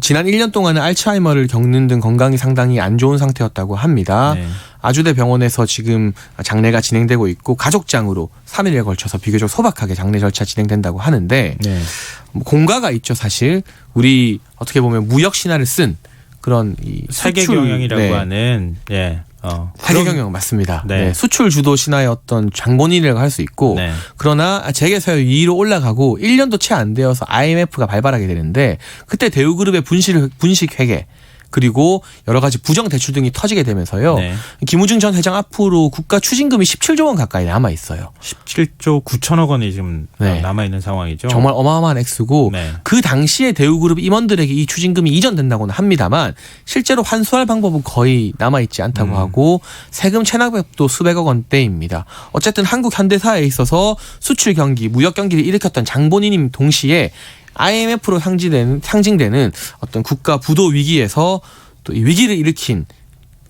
지난 1년 동안은 알츠하이머를 겪는 등 건강이 상당히 안 좋은 상태였다고 합니다. 네. 아주대 병원에서 지금 장례가 진행되고 있고 가족장으로 3일에 걸쳐서 비교적 소박하게 장례 절차 진행된다고 하는데 네. 공과가 있죠, 사실. 우리 어떻게 보면 무역 신화를 쓴 그런 이 세계 수출, 경영이라고 네. 하는 세계 경영 맞습니다. 네. 네, 수출 주도 신화의 어떤 장본인이라고 할 수 있고 네. 그러나 재계서열 2위로 올라가고 1년도 채 안 되어서 IMF가 발발하게 되는데 그때 대우그룹의 분식 회계 그리고 여러 가지 부정 대출 등이 터지게 되면서요. 네. 김우중 전 회장 앞으로 국가 추징금이 17조 원 가까이 남아 있어요. 17조 9천억 원이 지금 네. 남아있는 상황이죠. 정말 어마어마한 액수고 네. 그 당시에 대우그룹 임원들에게 이 추징금이 이전된다고는 합니다만 실제로 환수할 방법은 거의 남아있지 않다고 하고 세금 체납액도 수백억 원대입니다. 어쨌든 한국 현대사에 있어서 수출 경기, 무역 경기를 일으켰던 장본인임 동시에 IMF로 상징되는 어떤 국가 부도 위기에서 또 이 위기를 일으킨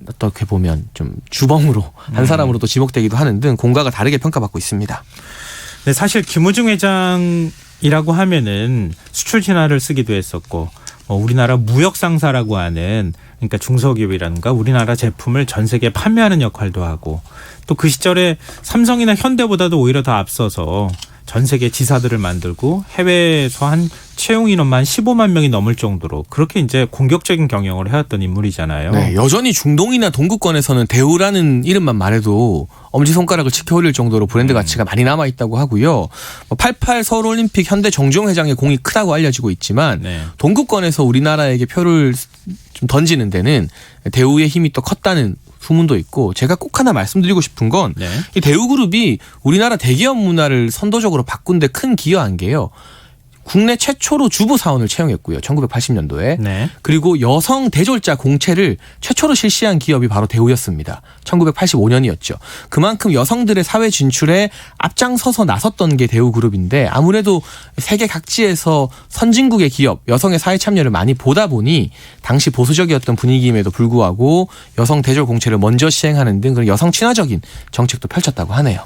어떻게 보면 좀 주범으로 한 사람으로 또 지목되기도 하는 등 공과가 다르게 평가받고 있습니다. 네, 사실 김우중 회장이라고 하면은 수출 진화를 쓰기도 했었고 우리나라 무역 상사라고 하는 그러니까 중소기업이라든가 우리나라 제품을 전 세계에 판매하는 역할도 하고 또 그 시절에 삼성이나 현대보다도 오히려 더 앞서서 전 세계 지사들을 만들고 해외에서 한 채용 인원만 15만 명이 넘을 정도로 그렇게 이제 공격적인 경영을 해왔던 인물이잖아요. 네, 여전히 중동이나 동구권에서는 대우라는 이름만 말해도 엄지손가락을 치켜 올릴 정도로 브랜드 가치가 많이 남아있다고 하고요. 88 서울올림픽 현대 정주영 회장의 공이 크다고 알려지고 있지만 네. 동구권에서 우리나라에게 표를 좀 던지는 데는 대우의 힘이 또 컸다는 소문도 있고 제가 꼭 하나 말씀드리고 싶은 건 이 네. 대우그룹이 우리나라 대기업 문화를 선도적으로 바꾼 데 큰 기여한 게요. 국내 최초로 주부 사원을 채용했고요. 1980년도에. 네. 그리고 여성 대졸자 공채를 최초로 실시한 기업이 바로 대우였습니다. 1985년이었죠. 그만큼 여성들의 사회 진출에 앞장서서 나섰던 게 대우그룹인데 아무래도 세계 각지에서 선진국의 기업, 여성의 사회 참여를 많이 보다 보니 당시 보수적이었던 분위기임에도 불구하고 여성 대졸 공채를 먼저 시행하는 등 그런 여성 친화적인 정책도 펼쳤다고 하네요.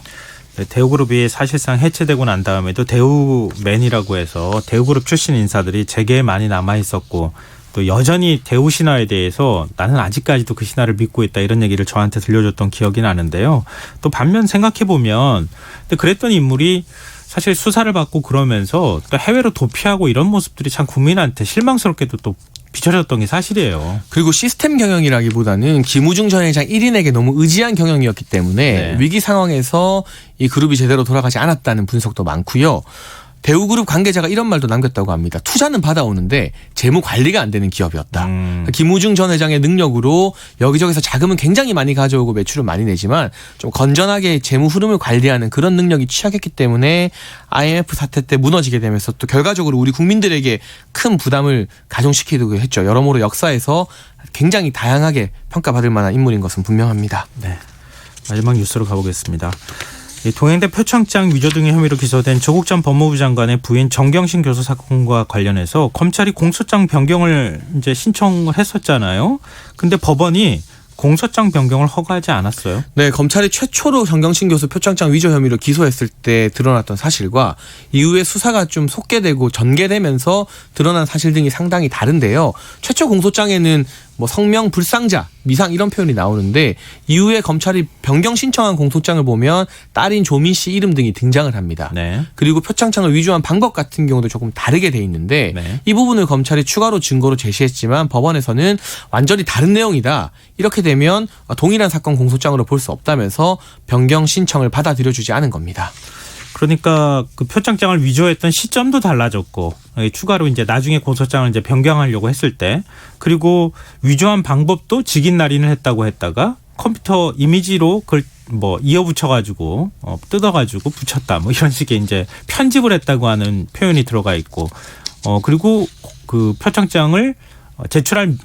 네, 대우그룹이 사실상 해체되고 난 다음에도 대우맨이라고 해서 대우그룹 출신 인사들이 재계에 많이 남아 있었고 또 여전히 대우 신화에 대해서 나는 아직까지도 그 신화를 믿고 있다 이런 얘기를 저한테 들려줬던 기억이 나는데요. 또 반면 생각해 보면 그랬던 인물이 사실 수사를 받고 그러면서 또 해외로 도피하고 이런 모습들이 참 국민한테 실망스럽게도 또 비춰졌던 게 사실이에요. 그리고 시스템 경영이라기보다는 김우중 전 회장 1인에게 너무 의지한 경영이었기 때문에 네. 위기 상황에서 이 그룹이 제대로 돌아가지 않았다는 분석도 많고요. 대우그룹 관계자가 이런 말도 남겼다고 합니다. 투자는 받아오는데 재무 관리가 안 되는 기업이었다. 김우중 전 회장의 능력으로 여기저기서 자금은 굉장히 많이 가져오고 매출을 많이 내지만 좀 건전하게 재무 흐름을 관리하는 그런 능력이 취약했기 때문에 IMF 사태 때 무너지게 되면서 또 결과적으로 우리 국민들에게 큰 부담을 가중시키기도 했죠. 여러모로 역사에서 굉장히 다양하게 평가받을 만한 인물인 것은 분명합니다. 네. 마지막 뉴스로 가보겠습니다. 동행대 표창장 위조 등의 혐의로 기소된 조국 전 법무부 장관의 부인 정경심 교수 사건과 관련해서 검찰이 공소장 변경을 이제 신청을 했었잖아요. 근데 법원이 공소장 변경을 허가하지 않았어요. 네, 검찰이 최초로 정경심 교수 표창장 위조 혐의로 기소했을 때 드러났던 사실과 이후에 수사가 좀 속개되고 전개되면서 드러난 사실 등이 상당히 다른데요. 최초 공소장에는 뭐 성명 불상자, 미상 이런 표현이 나오는데 이후에 검찰이 변경 신청한 공소장을 보면 딸인 조민 씨 이름 등이 등장을 합니다. 네. 그리고 표창장을 위조한 방법 같은 경우도 조금 다르게 돼 있는데 네. 이 부분을 검찰이 추가로 증거로 제시했지만 법원에서는 완전히 다른 내용이다. 이렇게 되면 동일한 사건 공소장으로 볼 수 없다면서 변경 신청을 받아들여주지 않은 겁니다. 그러니까 그 표창장을 위조했던 시점도 달라졌고 추가로 이제 나중에 공소장을 이제 변경하려고 했을 때 그리고 위조한 방법도 직인 날인을 했다고 했다가 컴퓨터 이미지로 그걸 뭐 이어붙여가지고 뜯어가지고 붙였다 뭐 이런 식의 이제 편집을 했다고 하는 표현이 들어가 있고 그리고 그 표창장을 제출할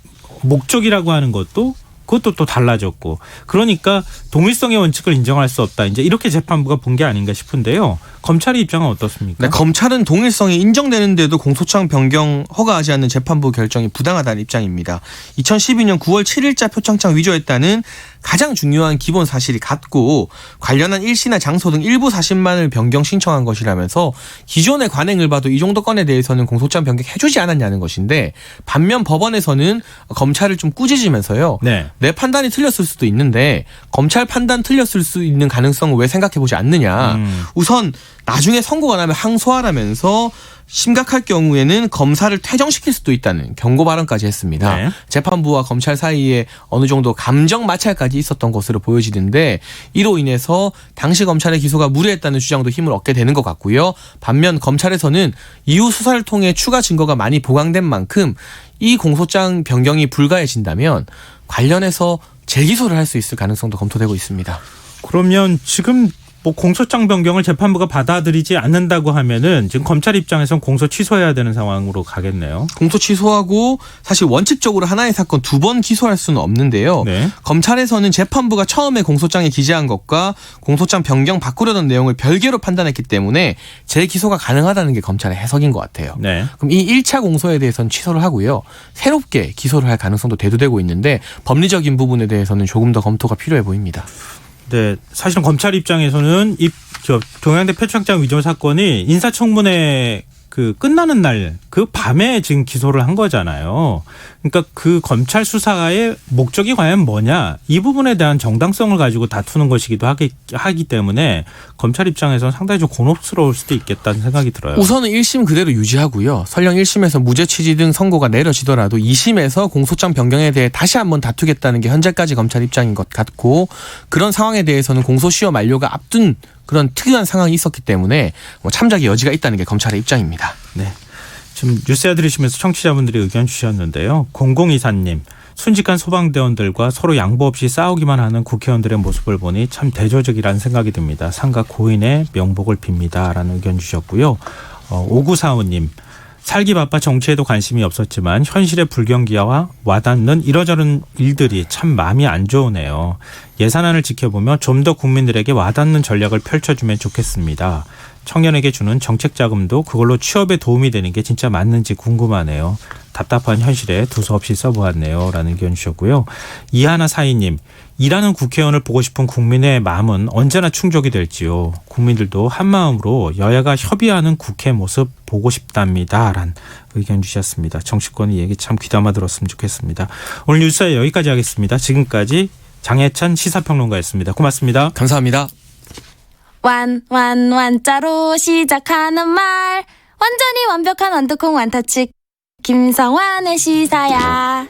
목적이라고 하는 것도 그것도 또 달라졌고 그러니까 동일성의 원칙을 인정할 수 없다. 이제 이렇게 재판부가 본 게 아닌가 싶은데요. 검찰의 입장은 어떻습니까? 네, 검찰은 동일성이 인정되는데도 공소장 변경 허가하지 않는 재판부 결정이 부당하다는 입장입니다. 2012년 9월 7일자 표창장 위조했다는 가장 중요한 기본 사실이 같고 관련한 일시나 장소 등 일부 사실만을 변경 신청한 것이라면서 기존의 관행을 봐도 이 정도 건에 대해서는 공소장 변경해주지 않았냐는 것인데 반면 법원에서는 검찰을 좀 꾸짖으면서요. 네. 내 판단이 틀렸을 수도 있는데 검찰 판단 틀렸을 수 있는 가능성을 왜 생각해보지 않느냐. 우선 나중에 선고가 나면 항소하라면서 심각할 경우에는 검사를 퇴정시킬 수도 있다는 경고 발언까지 했습니다. 네. 재판부와 검찰 사이에 어느 정도 감정 마찰까지 있었던 것으로 보여지는데 이로 인해서 당시 검찰의 기소가 무리했다는 주장도 힘을 얻게 되는 것 같고요. 반면 검찰에서는 이후 수사를 통해 추가 증거가 많이 보강된 만큼 이 공소장 변경이 불가해진다면 관련해서 재기소를 할 수 있을 가능성도 검토되고 있습니다. 그러면 지금 뭐 공소장 변경을 재판부가 받아들이지 않는다고 하면은 지금 검찰 입장에선 공소 취소해야 되는 상황으로 가겠네요. 공소 취소하고 사실 원칙적으로 하나의 사건 두 번 기소할 수는 없는데요. 네. 검찰에서는 재판부가 처음에 공소장에 기재한 것과 공소장 변경 바꾸려던 내용을 별개로 판단했기 때문에 재기소가 가능하다는 게 검찰의 해석인 것 같아요. 네. 그럼 이 1차 공소에 대해서는 취소를 하고요. 새롭게 기소를 할 가능성도 대두되고 있는데 법리적인 부분에 대해서는 조금 더 검토가 필요해 보입니다. 네, 사실은 검찰 입장에서는 동양대 표창장 위조 사건이 인사청문회 그 끝나는 날 그 밤에 지금 기소를 한 거잖아요. 그러니까 그 검찰 수사의 목적이 과연 뭐냐 이 부분에 대한 정당성을 가지고 다투는 것이기도 하기 때문에 검찰 입장에서는 상당히 좀 곤혹스러울 수도 있겠다는 생각이 들어요. 우선은 1심 그대로 유지하고요. 설령 1심에서 무죄 취지 등 선고가 내려지더라도 2심에서 공소장 변경에 대해 다시 한번 다투겠다는 게 현재까지 검찰 입장인 것 같고 그런 상황에 대해서는 공소시효 만료가 앞둔 그런 특이한 상황이 있었기 때문에 참작의 여지가 있다는 게 검찰의 입장입니다. 네. 지금 뉴스에 들으시면서 청취자분들이 의견 주셨는데요. 0024님. 순직한 소방대원들과 서로 양보 없이 싸우기만 하는 국회의원들의 모습을 보니 참 대조적이라는 생각이 듭니다. 상가 고인의 명복을 빕니다. 라는 의견 주셨고요. 5945님. 살기 바빠 정치에도 관심이 없었지만 현실의 불경기와 와닿는 이러저런 일들이 참 마음이 안 좋으네요. 예산안을 지켜보며 좀 더 국민들에게 와닿는 전략을 펼쳐주면 좋겠습니다. 청년에게 주는 정책 자금도 그걸로 취업에 도움이 되는 게 진짜 맞는지 궁금하네요. 답답한 현실에 두서없이 써보았네요. 라는 의견 주셨고요. 이하나사이님. 일하는 국회의원을 보고 싶은 국민의 마음은 언제나 충족이 될지요. 국민들도 한마음으로 여야가 협의하는 국회 모습 보고 싶답니다. 라는 의견 주셨습니다. 정치권의 얘기 참 귀담아 들었으면 좋겠습니다. 오늘 뉴스에 여기까지 하겠습니다. 지금까지 장혜찬 시사평론가였습니다. 고맙습니다. 감사합니다. 완자로 시작하는 말 완전히 완벽한 완두콩 완타치 김성환의 시사야.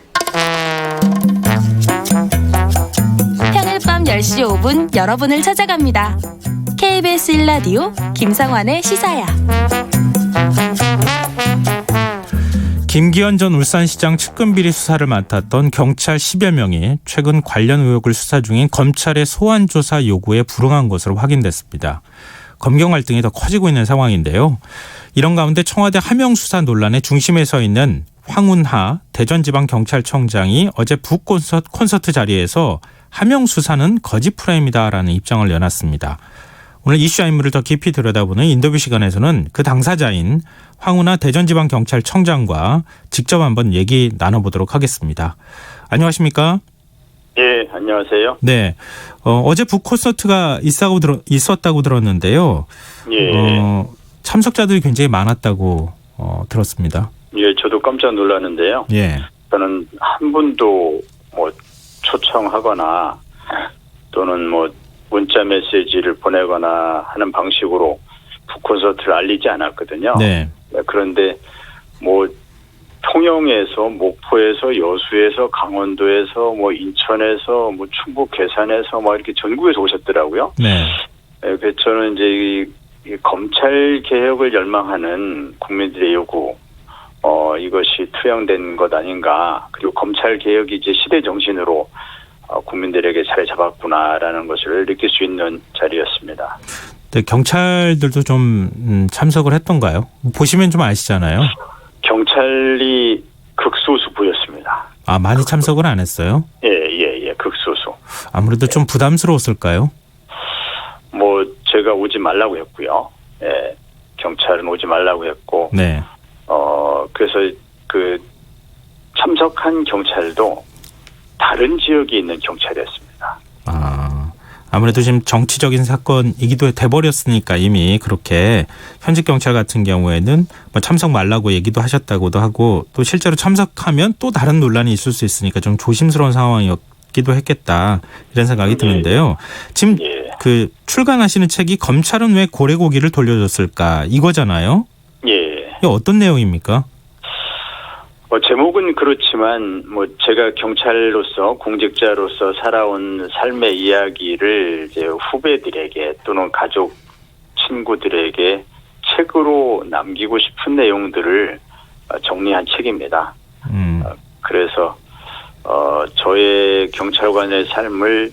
평일 밤 10시 5분 여러분을 찾아갑니다. KBS 1라디오 김성환의 시사야. 김기현 전 울산시장 측근비리 수사를 맡았던 경찰 10여 명이 최근 관련 의혹을 수사 중인 검찰의 소환조사 요구에 불응한 것으로 확인됐습니다. 검경 갈등이 더 커지고 있는 상황인데요. 이런 가운데 청와대 하명 수사 논란의 중심에 서 있는 황운하 대전지방경찰청장이 어제 북콘서트 자리에서 하명 수사는 거짓 프레임이다라는 입장을 내놨습니다. 오늘 이슈와 인물을 더 깊이 들여다보는 인터뷰 시간에서는 그 당사자인 황운하 대전지방경찰청장과 직접 한번 얘기 나눠보도록 하겠습니다. 안녕하십니까? 예, 안녕하세요. 네, 어제 북콘서트가 있었다고 들었는데요. 예. 참석자들이 굉장히 많았다고 들었습니다. 예, 저도 깜짝 놀랐는데요. 예. 저는 한 분도 뭐 초청하거나 또는 뭐 문자 메시지를 보내거나 하는 방식으로 북콘서트를 알리지 않았거든요. 네. 그런데 뭐 통영에서, 목포에서, 여수에서, 강원도에서, 뭐 인천에서, 뭐 충북 괴산에서 막 이렇게 전국에서 오셨더라고요. 네. 그래서 저는 이제 이 검찰 개혁을 열망하는 국민들의 요구, 이것이 투영된 것 아닌가. 그리고 검찰 개혁이 이제 시대 정신으로 국민들에게 자리 잡았구나라는 것을 느낄 수 있는 자리였습니다. 네, 경찰들도 좀 참석을 했던가요? 보시면 좀 아시잖아요. 경찰이 극소수 보였습니다. 아, 많이 참석을 안 했어요? 예, 극소수. 아무래도 좀 부담스러웠을까요? 뭐 제가 오지 말라고 했고요. 예, 경찰은 오지 말라고 했고. 네. 그래서 그 참석한 경찰도 다른 지역에 있는 경찰이었습니다. 아무래도 지금 정치적인 사건이기도 돼버렸으니까 이미 그렇게 현직 경찰 같은 경우에는 뭐 참석 말라고 얘기도 하셨다고도 하고 또 실제로 참석하면 또 다른 논란이 있을 수 있으니까 좀 조심스러운 상황이었기도 했겠다 이런 생각이 드는데요. 지금 그 출간하시는 책이 검찰은 왜 고래고기를 돌려줬을까 이거잖아요. 예. 이게 어떤 내용입니까? 제목은 그렇지만 뭐 제가 경찰로서 공직자로서 살아온 삶의 이야기를 이제 후배들에게 또는 가족 친구들에게 책으로 남기고 싶은 내용들을 정리한 책입니다. 그래서 저의 경찰관의 삶을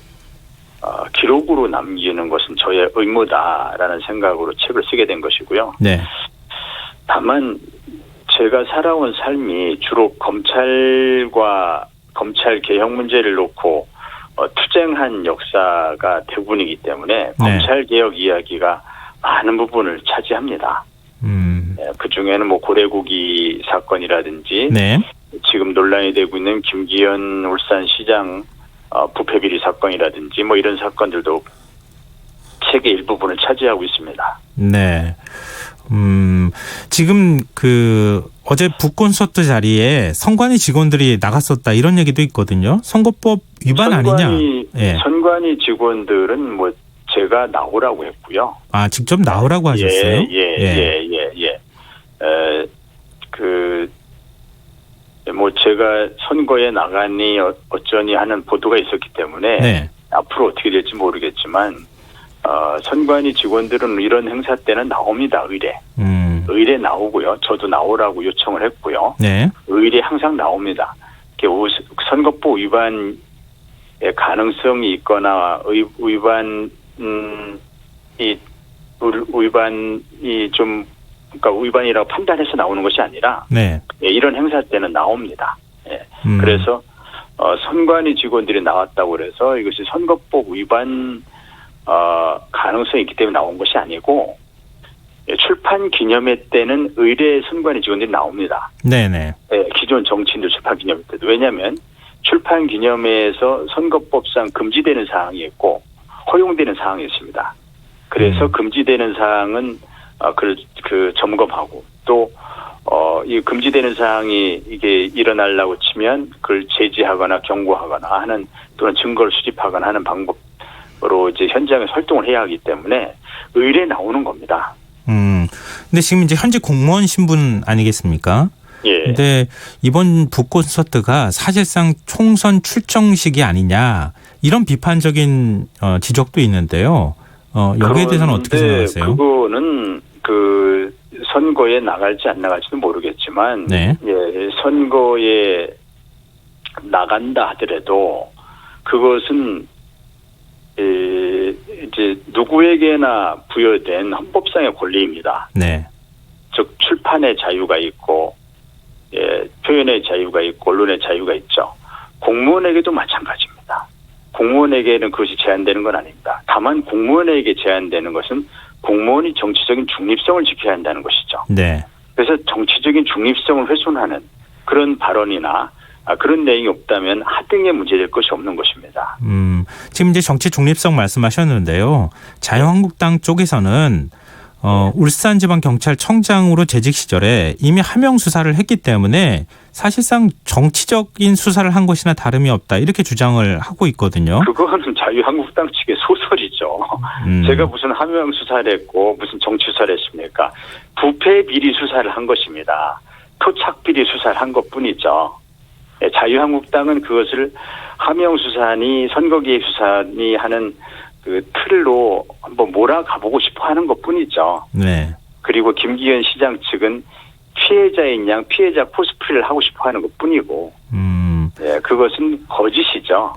기록으로 남기는 것은 저의 의무다라는 생각으로 책을 쓰게 된 것이고요. 네. 다만 제가 살아온 삶이 주로 검찰과 검찰 개혁 문제를 놓고 투쟁한 역사가 대부분이기 때문에 검찰 개혁 이야기가 많은 부분을 차지합니다. 그 중에는 뭐 고래고기 사건이라든지 지금 논란이 되고 있는 김기현 울산시장 부패비리 사건이라든지 뭐 이런 사건들도 책의 일부분을 차지하고 있습니다. 네. 지금 그 어제 북콘서트 자리에 선관위 직원들이 나갔었다 이런 얘기도 있거든요. 선거법 위반 아니냐? 예. 선관위 직원들은 뭐 제가 나오라고 했고요. 아, 직접 나오라고 하셨어요? 예. 뭐 제가 선거에 나가니 어쩌니 하는 보도가 있었기 때문에 앞으로 어떻게 될지 모르겠지만 선관위 직원들은 이런 행사 때는 나옵니다. 의뢰 나오고요. 저도 나오라고 요청을 했고요. 의뢰 항상 나옵니다. 선거법 위반의 가능성이 있거나 위반이 좀 그러니까 위반이라고 판단해서 나오는 것이 아니라 이런 행사 때는 나옵니다. 그래서 선관위 직원들이 나왔다고 그래서 이것이 선거법 위반 가능성이 있기 때문에 나온 것이 아니고 출판 기념회 때는 의뢰 선관위 직원들이 나옵니다. 기존 정치인들 출판 기념회 때도. 왜냐하면 출판 기념회에서 선거법상 금지되는 사항이 있고 허용되는 사항이 있습니다. 그래서 금지되는 사항은 그 점검하고 또 이 금지되는 사항이 이게 일어나려고 치면 그걸 제지하거나 경고하거나 하는 또는 증거를 수집하거나 하는 방법 이제 현장에 활동을 해야 하기 때문에 의뢰 나오는 겁니다. 근데 지금 이제 현재 공무원 신분 아니겠습니까? 예. 근데 이번 북콘서트가 사실상 총선 출정식이 아니냐 이런 비판적인 지적도 있는데요. 여기에 대해서는 어떻게 생각하세요? 그거는 그 선거에 나갈지 안 나갈지는 모르겠지만, 네. 예, 선거에 나간다 하더라도 그것은 이제 누구에게나 부여된 헌법상의 권리입니다. 네. 즉 출판의 자유가 있고, 예, 표현의 자유가 있고 언론의 자유가 있죠. 공무원에게도 마찬가지입니다. 공무원에게는 그것이 제한되는 건 아닙니다. 다만 공무원에게 제한되는 것은 공무원이 정치적인 중립성을 지켜야 한다는 것이죠. 네. 그래서 정치적인 중립성을 훼손하는 그런 발언이나 그런 내용이 없다면 하등에 문제될 것이 없는 것입니다. 지금 이제 정치 중립성 말씀하셨는데요. 자유한국당 쪽에서는 울산지방경찰청장으로 재직 시절에 이미 하명 수사를 했기 때문에 사실상 정치적인 수사를 한 것이나 다름이 없다 이렇게 주장을 하고 있거든요. 그거는 자유한국당 측의 소설이죠. 제가 무슨 하명 수사를 했고 무슨 정치 수사를 했습니까? 부패 비리 수사를 한 것입니다. 토착 비리 수사를 한 것뿐이죠. 자유한국당은 그것을 하명 수사니 선거 개입 수사니 하는 그 틀로 한번 몰아가보고 싶어 하는 것뿐이죠. 네. 그리고 김기현 시장 측은 피해자인 양 피해자 코스프레를 하고 싶어 하는 것뿐이고, 네, 그것은 거짓이죠.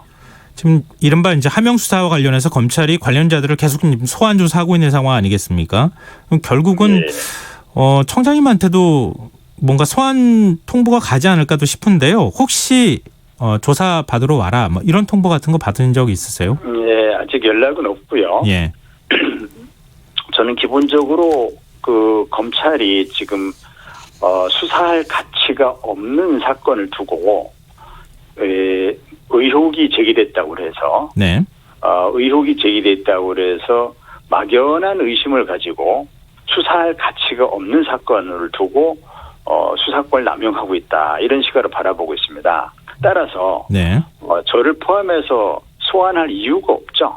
지금 이른바 이제 하명 수사와 관련해서 검찰이 관련자들을 계속 소환 조사하고 있는 상황 아니겠습니까? 그럼 결국은 네. 청장님한테도 뭔가 소환 통보가 가지 않을까도 싶은데요. 혹시 조사 받으러 와라 뭐 이런 통보 같은 거 받은 적 있으세요? 예, 아직 연락은 없고요. 예. 저는 기본적으로 그 검찰이 지금 수사할 가치가 없는 사건을 두고 의혹이 제기됐다고 해서 네. 의혹이 제기됐다고 해서 막연한 의심을 가지고 수사할 가치가 없는 사건을 두고 수사권을 남용하고 있다 이런 시각으로 바라보고 있습니다. 따라서 네. 저를 포함해서 소환할 이유가 없죠.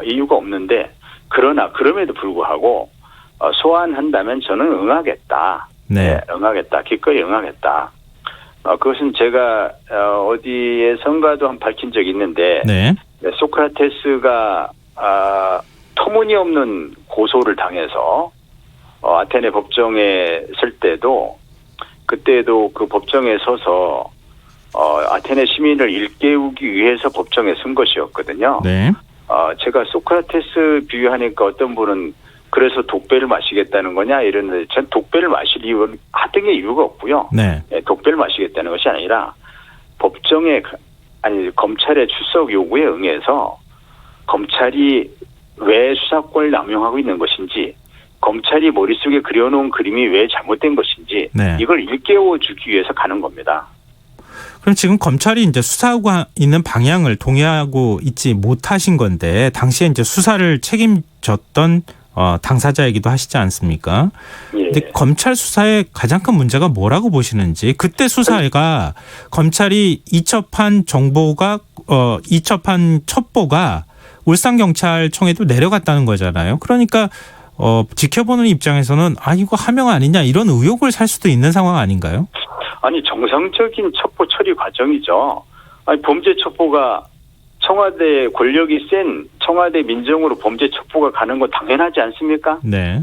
이유가 없는데 그러나 그럼에도 불구하고 소환한다면 저는 응하겠다. 네. 응하겠다. 기꺼이 응하겠다. 그것은 제가 어디에선가도 한 밝힌 적이 있는데 네. 소크라테스가 터무니없는 고소를 당해서 아테네 법정에 설 때도 그때도 그 법정에 서서 아테네 시민을 일깨우기 위해서 법정에 쓴 것이었거든요. 네. 제가 소크라테스 비유하니까 어떤 분은 그래서 독배를 마시겠다는 거냐 이러는데 전 독배를 마실 이유는 하등의 이유가 없고요. 네. 독배를 마시겠다는 것이 아니라 검찰의 출석 요구에 응해서 검찰이 왜 수사권을 남용하고 있는 것인지 검찰이 머릿속에 그려놓은 그림이 왜 잘못된 것인지 네. 이걸 일깨워 주기 위해서 가는 겁니다. 그럼 지금 검찰이 이제 수사하고 있는 방향을 동의하고 있지 못하신 건데 당시에 이제 수사를 책임졌던 당사자이기도 하시지 않습니까? 예. 근데 검찰 수사의 가장 큰 문제가 뭐라고 보시는지 그때 수사가 검찰이 이첩한 첩보가 울산경찰청에도 내려갔다는 거잖아요. 그러니까 지켜보는 입장에서는 이거 하명 아니냐 이런 의혹을 살 수도 있는 상황 아닌가요? 아니 정상적인 첩보 처리 과정이죠. 범죄 첩보가 청와대 권력이 센 청와대 민정으로 범죄 첩보가 가는 건 당연하지 않습니까? 네.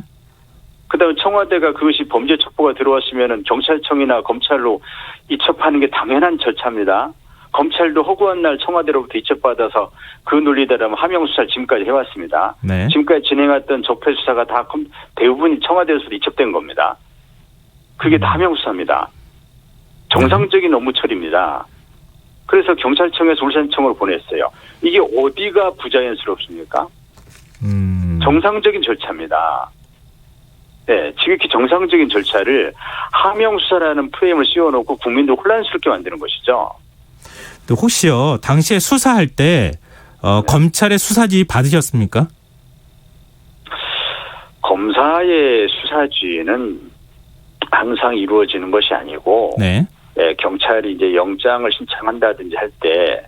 그다음에 청와대가 그것이 범죄 첩보가 들어왔으면은 경찰청이나 검찰로 이첩하는 게 당연한 절차입니다. 검찰도 허구한 날 청와대로부터 이첩받아서 그 논리대로 하명 수사를 지금까지 해왔습니다. 네. 지금까지 진행했던 적폐 수사가 다 대부분이 청와대에서 이첩된 겁니다. 그게 다 하명 수사입니다. 정상적인 업무 처리입니다. 그래서 경찰청에서 울산청으로 보냈어요. 이게 어디가 부자연스럽습니까? 정상적인 절차입니다. 네, 지극히 정상적인 절차를 하명 수사라는 프레임을 씌워놓고 국민들 혼란스럽게 만드는 것이죠. 또 혹시요 당시에 수사할 때 검찰의 수사지 받으셨습니까? 검사의 수사지는 항상 이루어지는 것이 아니고, 네. 경찰이 이제 영장을 신청한다든지 할 때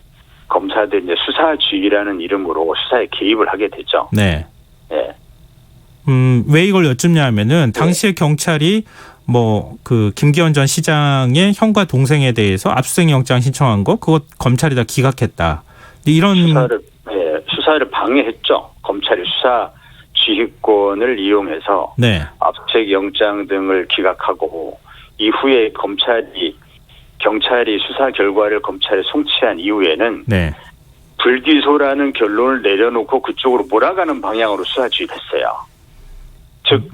검사들이 이제 수사주의라는 이름으로 수사에 개입을 하게 되죠. 네. 예. 왜 이걸 여쭙냐 하면은 당시에 경찰이 그 김기현 전 시장의 형과 동생에 대해서 압수수색 영장 신청한 거 그거 검찰이 다 기각했다. 이런 수사를 방해했죠. 검찰이 수사 지휘권을 이용해서 네. 압수수색 영장 등을 기각하고 이후에 경찰이 수사 결과를 검찰에 송치한 이후에는 네. 불기소라는 결론을 내려놓고 그쪽으로 몰아가는 방향으로 수사 지휘를 했어요. 즉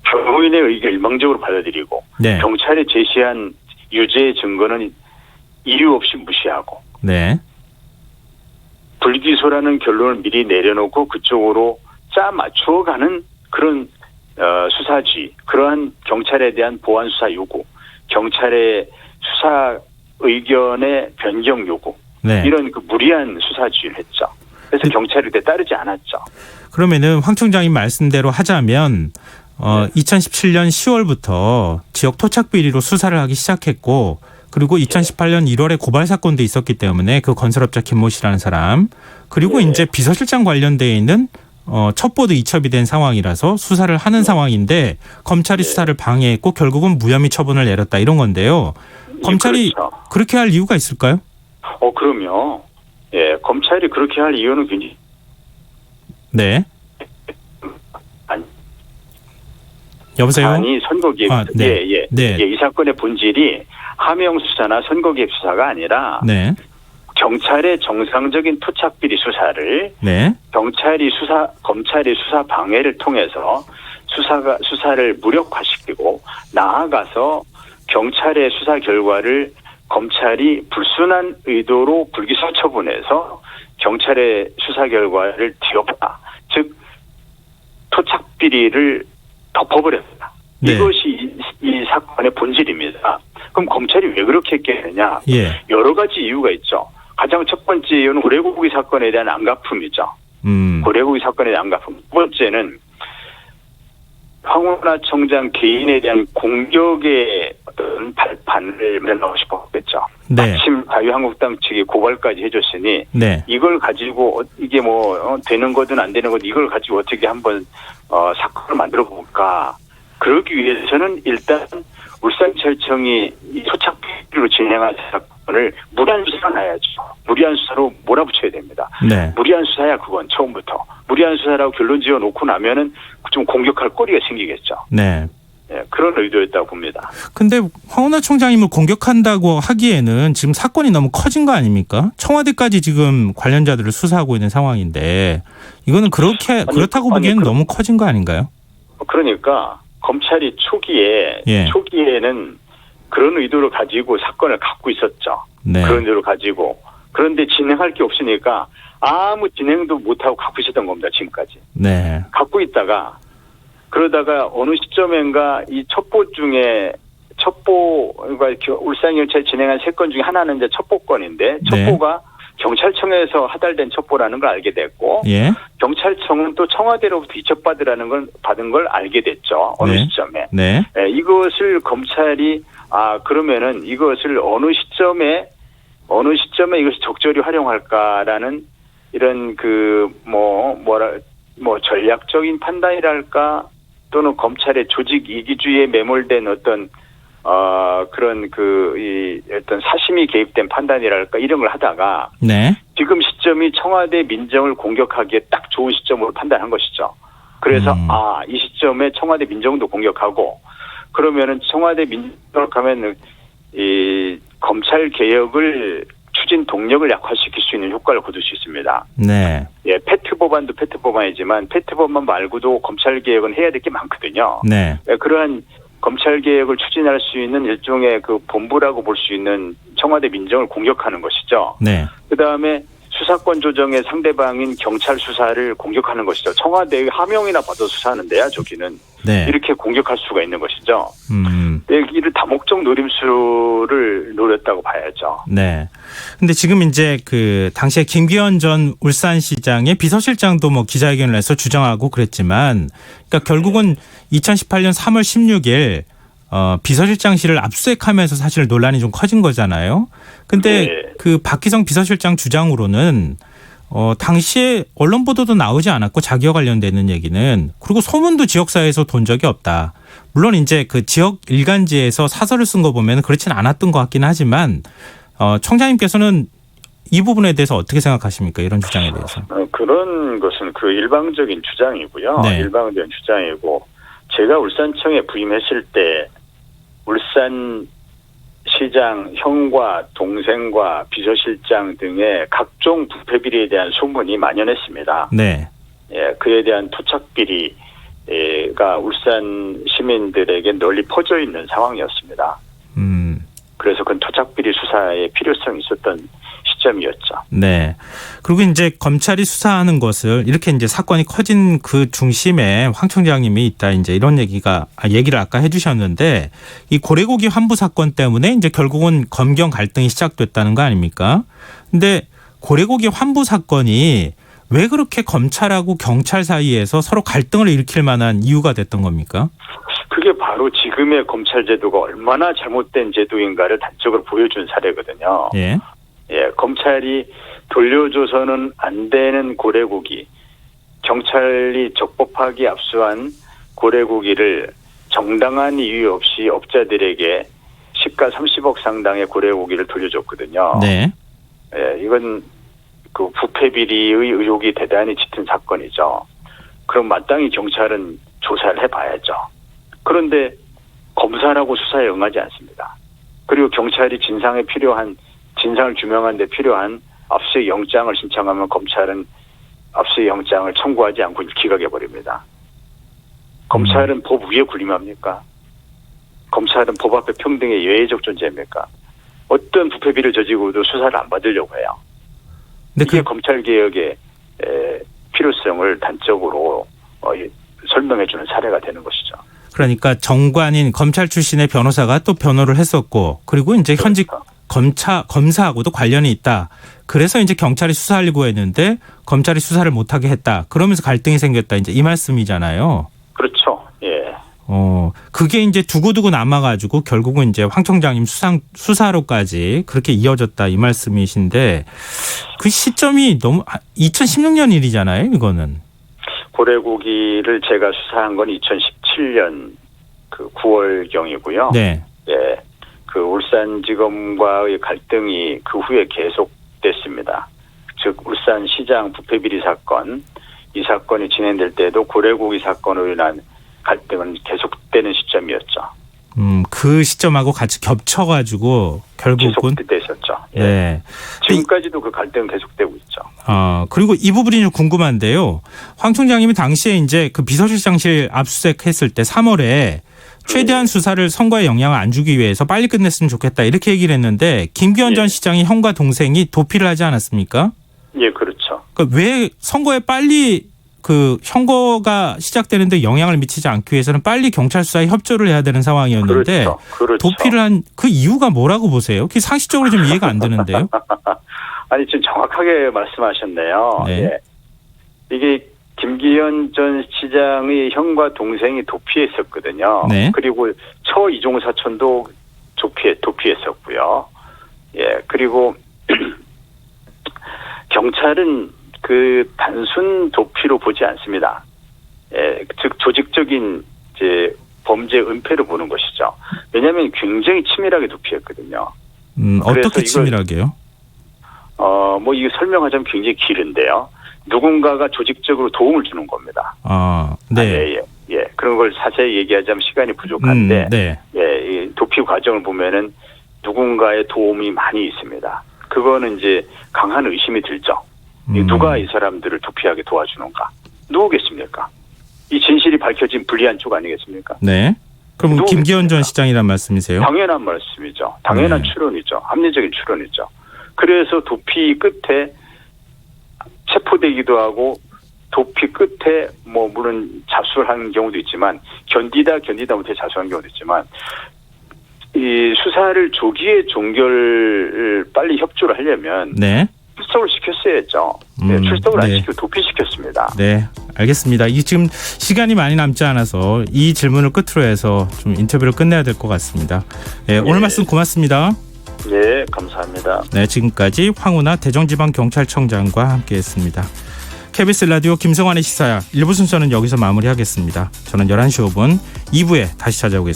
변호인의 의견을 일방적으로 받아들이고 네. 경찰이 제시한 유죄의 증거는 이유 없이 무시하고 네. 불기소라는 결론을 미리 내려놓고 그쪽으로 짜 맞추어가는 그런 수사지, 그러한 경찰에 대한 보완 수사 요구, 경찰의 수사 의견의 변경 요구, 네. 이런 그 무리한 수사지를 했죠. 그래서 경찰이 그때 따르지 않았죠. 그러면은 황 총장님 말씀대로 하자면 2017년 10월부터 지역 토착 비리로 수사를 하기 시작했고 그리고 2018년 1월에 고발 사건도 있었기 때문에 그 건설업자 김모 씨라는 사람 그리고 이제 비서실장 관련되어 있는 첩보도 이첩이 된 상황이라서 수사를 하는 상황인데 검찰이 수사를 방해했고 결국은 무혐의 처분을 내렸다 이런 건데요. 검찰이 그렇죠. 그렇게 할 이유가 있을까요? 그럼요. 예, 검찰이 그렇게 할 이유는 굉장히 네. 아니. 여보세요? 아니 선거개입. 네. 네. 이 사건의 본질이 하명 수사나 선거개입 수사가 아니라 네. 경찰의 정상적인 토착비리 수사를 네. 검찰이 수사 방해를 통해서 수사를 무력화시키고 나아가서 경찰의 수사 결과를 검찰이 불순한 의도로 불기소 처분해서 경찰의 수사 결과를 뒤엎다. 즉 토착비리를 덮어버렸다. 네. 이것이 이 사건의 본질입니다. 그럼 검찰이 왜 그렇게 했겠느냐? 예. 여러 가지 이유가 있죠. 가장 첫 번째 이유는 고래고기 사건에 대한 안갚음이죠. 고래고기 사건에 대한 안갚음. 두 번째는 황운하 청장 개인에 대한 공격의 어떤 발판을 마련하고 싶었겠죠. 네. 마침 자유한국당 측이 고발까지 해줬으니 네. 이걸 가지고 이게 되는 거든 안 되는 거든 이걸 가지고 어떻게 한번 사건을 만들어 볼까. 그러기 위해서는 일단 울산시청이 토착비리로 진행한 사건을 무리한 수사를 해야죠. 무리한 수사로 몰아붙여야 됩니다. 네. 무리한 수사야 그건 처음부터. 무리한 수사라고 결론 지어놓고 나면은 좀 공격할 거리가 생기겠죠. 네. 네, 그런 의도였다고 봅니다. 근데 황운하 총장님을 공격한다고 하기에는 지금 사건이 너무 커진 거 아닙니까? 청와대까지 지금 관련자들을 수사하고 있는 상황인데 이거는 그렇다고 보기에는 너무 커진 거 아닌가요? 그러니까 검찰이 초기에는 그런 의도를 가지고 사건을 갖고 있었죠. 네. 그런 의도를 가지고. 그런데 진행할 게 없으니까 아무 진행도 못하고 갖고 있었던 겁니다. 지금까지. 네. 갖고 있다가 그러다가 어느 시점인가 이 첩보가 울산경찰이 진행한 3건 중에 하나는 이제 첩보건인데 첩보가 경찰청에서 하달된 첩보라는 걸 알게 됐고 예. 경찰청은 또 청와대로부터 이첩받은 걸 알게 됐죠. 어느 시점에. 네. 이것을 검찰이 그러면은 이것을 어느 시점에 이것이 적절히 활용할까라는 이런 전략적인 판단이랄까 또는 검찰의 조직 이기주의에 매몰된 어떤 그런 어떤 사심이 개입된 판단이랄까 이런 걸 하다가 지금 시점이 청와대 민정을 공격하기에 딱 좋은 시점으로 판단한 것이죠. 그래서 이 시점에 청와대 민정도 공격하고 그러면은 청와대 민정을 가면 이 검찰 개혁을 추진 동력을 약화시킬 수 있는 효과를 거둘 수 있습니다. 네. 예, 페트 법안도 페트 법안이지만 페트 법안 말고도 검찰 개혁은 해야 될 게 많거든요. 네. 그러한 검찰 개혁을 추진할 수 있는 일종의 그 본부라고 볼 수 있는 청와대 민정을 공격하는 것이죠. 네. 그다음에 수사권 조정의 상대방인 경찰 수사를 공격하는 것이죠. 청와대의 하명이나 받아 수사하는데야 저기는 이렇게 공격할 수가 있는 것이죠. 이를 다목적 노림수를 노렸다고 봐야죠. 네. 근데 지금 이제 당시에 김기현 전 울산시장의 비서실장도 기자회견을 해서 주장하고 그랬지만, 그러니까 결국은 2018년 3월 16일 비서실장실을 압수수색하면서 사실 논란이 좀 커진 거잖아요. 근데 그 박기성 비서실장 주장으로는 당시에 언론 보도도 나오지 않았고 자기와 관련되는 얘기는, 그리고 소문도 지역사회에서 돈 적이 없다. 물론 이제 그 지역 일간지에서 사설을 쓴 거 보면 그렇지는 않았던 것 같긴 하지만 총장님께서는 이 부분에 대해서 어떻게 생각하십니까? 이런 주장에 대해서. 그런 것은 그 일방적인 주장이고요. 네. 일방적인 주장이고, 제가 울산청에 부임했을 때 울산 시장 형과 동생과 비서실장 등의 각종 부패 비리에 대한 소문이 만연했습니다. 네. 예, 그에 대한 토착 비리가 울산 시민들에게 널리 퍼져 있는 상황이었습니다. 그래서 그건 토착 비리 수사에 필요성이 있었던 시점이었죠. 네. 그리고 이제 검찰이 수사하는 것을, 이렇게 이제 사건이 커진 그 중심에 황 총장님이 있다, 이제 이런 얘기를 아까 해주셨는데, 이 고래고기 환부 사건 때문에 이제 결국은 검경 갈등이 시작됐다는 거 아닙니까? 근데 고래고기 환부 사건이 왜 그렇게 검찰하고 경찰 사이에서 서로 갈등을 일으킬 만한 이유가 됐던 겁니까? 그게 바로 지금의 검찰 제도가 얼마나 잘못된 제도인가를 단적으로 보여준 사례거든요. 예. 예, 검찰이 돌려줘서는 안 되는 고래고기, 경찰이 적법하게 압수한 고래고기를 정당한 이유 없이 업자들에게 시가 30억 상당의 고래고기를 돌려줬거든요. 네. 예, 이건 그 부패 비리의 의혹이 대단히 짙은 사건이죠. 그럼 마땅히 경찰은 조사를 해봐야죠. 그런데 검사라고 수사에 응하지 않습니다. 그리고 경찰이 진상을 규명하는 데 필요한 압수수색 영장을 신청하면 검찰은 압수수색 영장을 청구하지 않고 기각해버립니다. 검찰은 법 위에 군림합니까? 검찰은 법 앞에 평등의 예외적 존재입니까? 어떤 부패비를 저지르고도 수사를 안 받으려고 해요. 이게 검찰개혁의 필요성을 단적으로 설명해주는 사례가 되는 것이죠. 그러니까 정관인 검찰 출신의 변호사가 또 변호를 했었고, 그리고 이제 현직 검사하고도 관련이 있다. 그래서 이제 경찰이 수사하려고 했는데 검찰이 수사를 못하게 했다. 그러면서 갈등이 생겼다. 이제 이 말씀이잖아요. 그렇죠. 예. 그게 이제 두고두고 남아가지고 결국은 이제 황 총장님 수사로까지 그렇게 이어졌다, 이 말씀이신데, 그 시점이 너무 2016년 일이잖아요, 이거는. 고래고기를 제가 수사한 건 2017년 그 9월경이고요. 네. 예. 그 울산지검과의 갈등이 그 후에 계속됐습니다. 즉 울산시장 부패비리 사건, 이 사건이 진행될 때도 고래고기 사건으로 인한 갈등은 계속되는 시점이었죠. 그 시점하고 같이 겹쳐가지고 결국은 계속됐었죠. 예. 네. 지금까지도 그 갈등은 계속되고 있죠. 그리고 이 부분이 좀 궁금한데요. 황 총장님이 당시에 이제 그 비서실장실 압수수색했을 때 3월에 최대한 수사를 선거에 영향을 안 주기 위해서 빨리 끝냈으면 좋겠다, 이렇게 얘기를 했는데, 김기현 전 시장이 형과 동생이 도피를 하지 않았습니까? 예, 그렇죠. 그러니까 왜 선거에 빨리 그 선거가 시작되는데 영향을 미치지 않기 위해서는 빨리 경찰 수사에 협조를 해야 되는 상황이었는데, 그렇죠. 도피를 한 그 이유가 뭐라고 보세요? 그게 상식적으로 좀 이해가 안 되는데요. 아니, 지금 정확하게 말씀하셨네요. 네. 예. 이게 김기현 전 시장의 형과 동생이 도피했었거든요. 네. 그리고 처 이종우 사촌도 도피했었고요. 예, 그리고 경찰은 그 단순 도피로 보지 않습니다. 예, 즉 조직적인 이제 범죄 은폐로 보는 것이죠. 왜냐하면 굉장히 치밀하게 도피했거든요. 어떻게 치밀하게요? 뭐 이거 설명하자면 굉장히 길은데요. 누군가가 조직적으로 도움을 주는 겁니다. 네. 예. 그런 걸 자세히 얘기하자면 시간이 부족한데, 네. 예, 이 도피 과정을 보면은 누군가의 도움이 많이 있습니다. 그거는 이제 강한 의심이 들죠. 누가 이 사람들을 도피하게 도와주는가? 누구겠습니까? 이 진실이 밝혀진 불리한 쪽 아니겠습니까? 네. 그럼 김기현 전 시장이란 말씀이세요? 당연한 말씀이죠. 당연한 추론이죠. 합리적인 추론이죠. 그래서 도피 끝에 체포되기도 하고, 도피 끝에 뭐 물론 자수한 경우도 있지만, 견디다 못해 자수한 경우도 있지만, 이 수사를 조기에 종결을 빨리 협조를 하려면 네. 출석을 시켰어야죠. 네, 출석을 안 시키고 도피시켰습니다. 네, 알겠습니다. 이 지금 시간이 많이 남지 않아서 이 질문을 끝으로 해서 좀 인터뷰를 끝내야 될 것 같습니다. 네, 오늘 말씀 고맙습니다. 네, 감사합니다. 네, 지금까지 황운하 대전지방경찰청장과 함께했습니다. KBS 라디오 김성환의 시사야 1부 순서는 여기서 마무리하겠습니다. 저는 11시 5분 2부에 다시 찾아오겠습니다.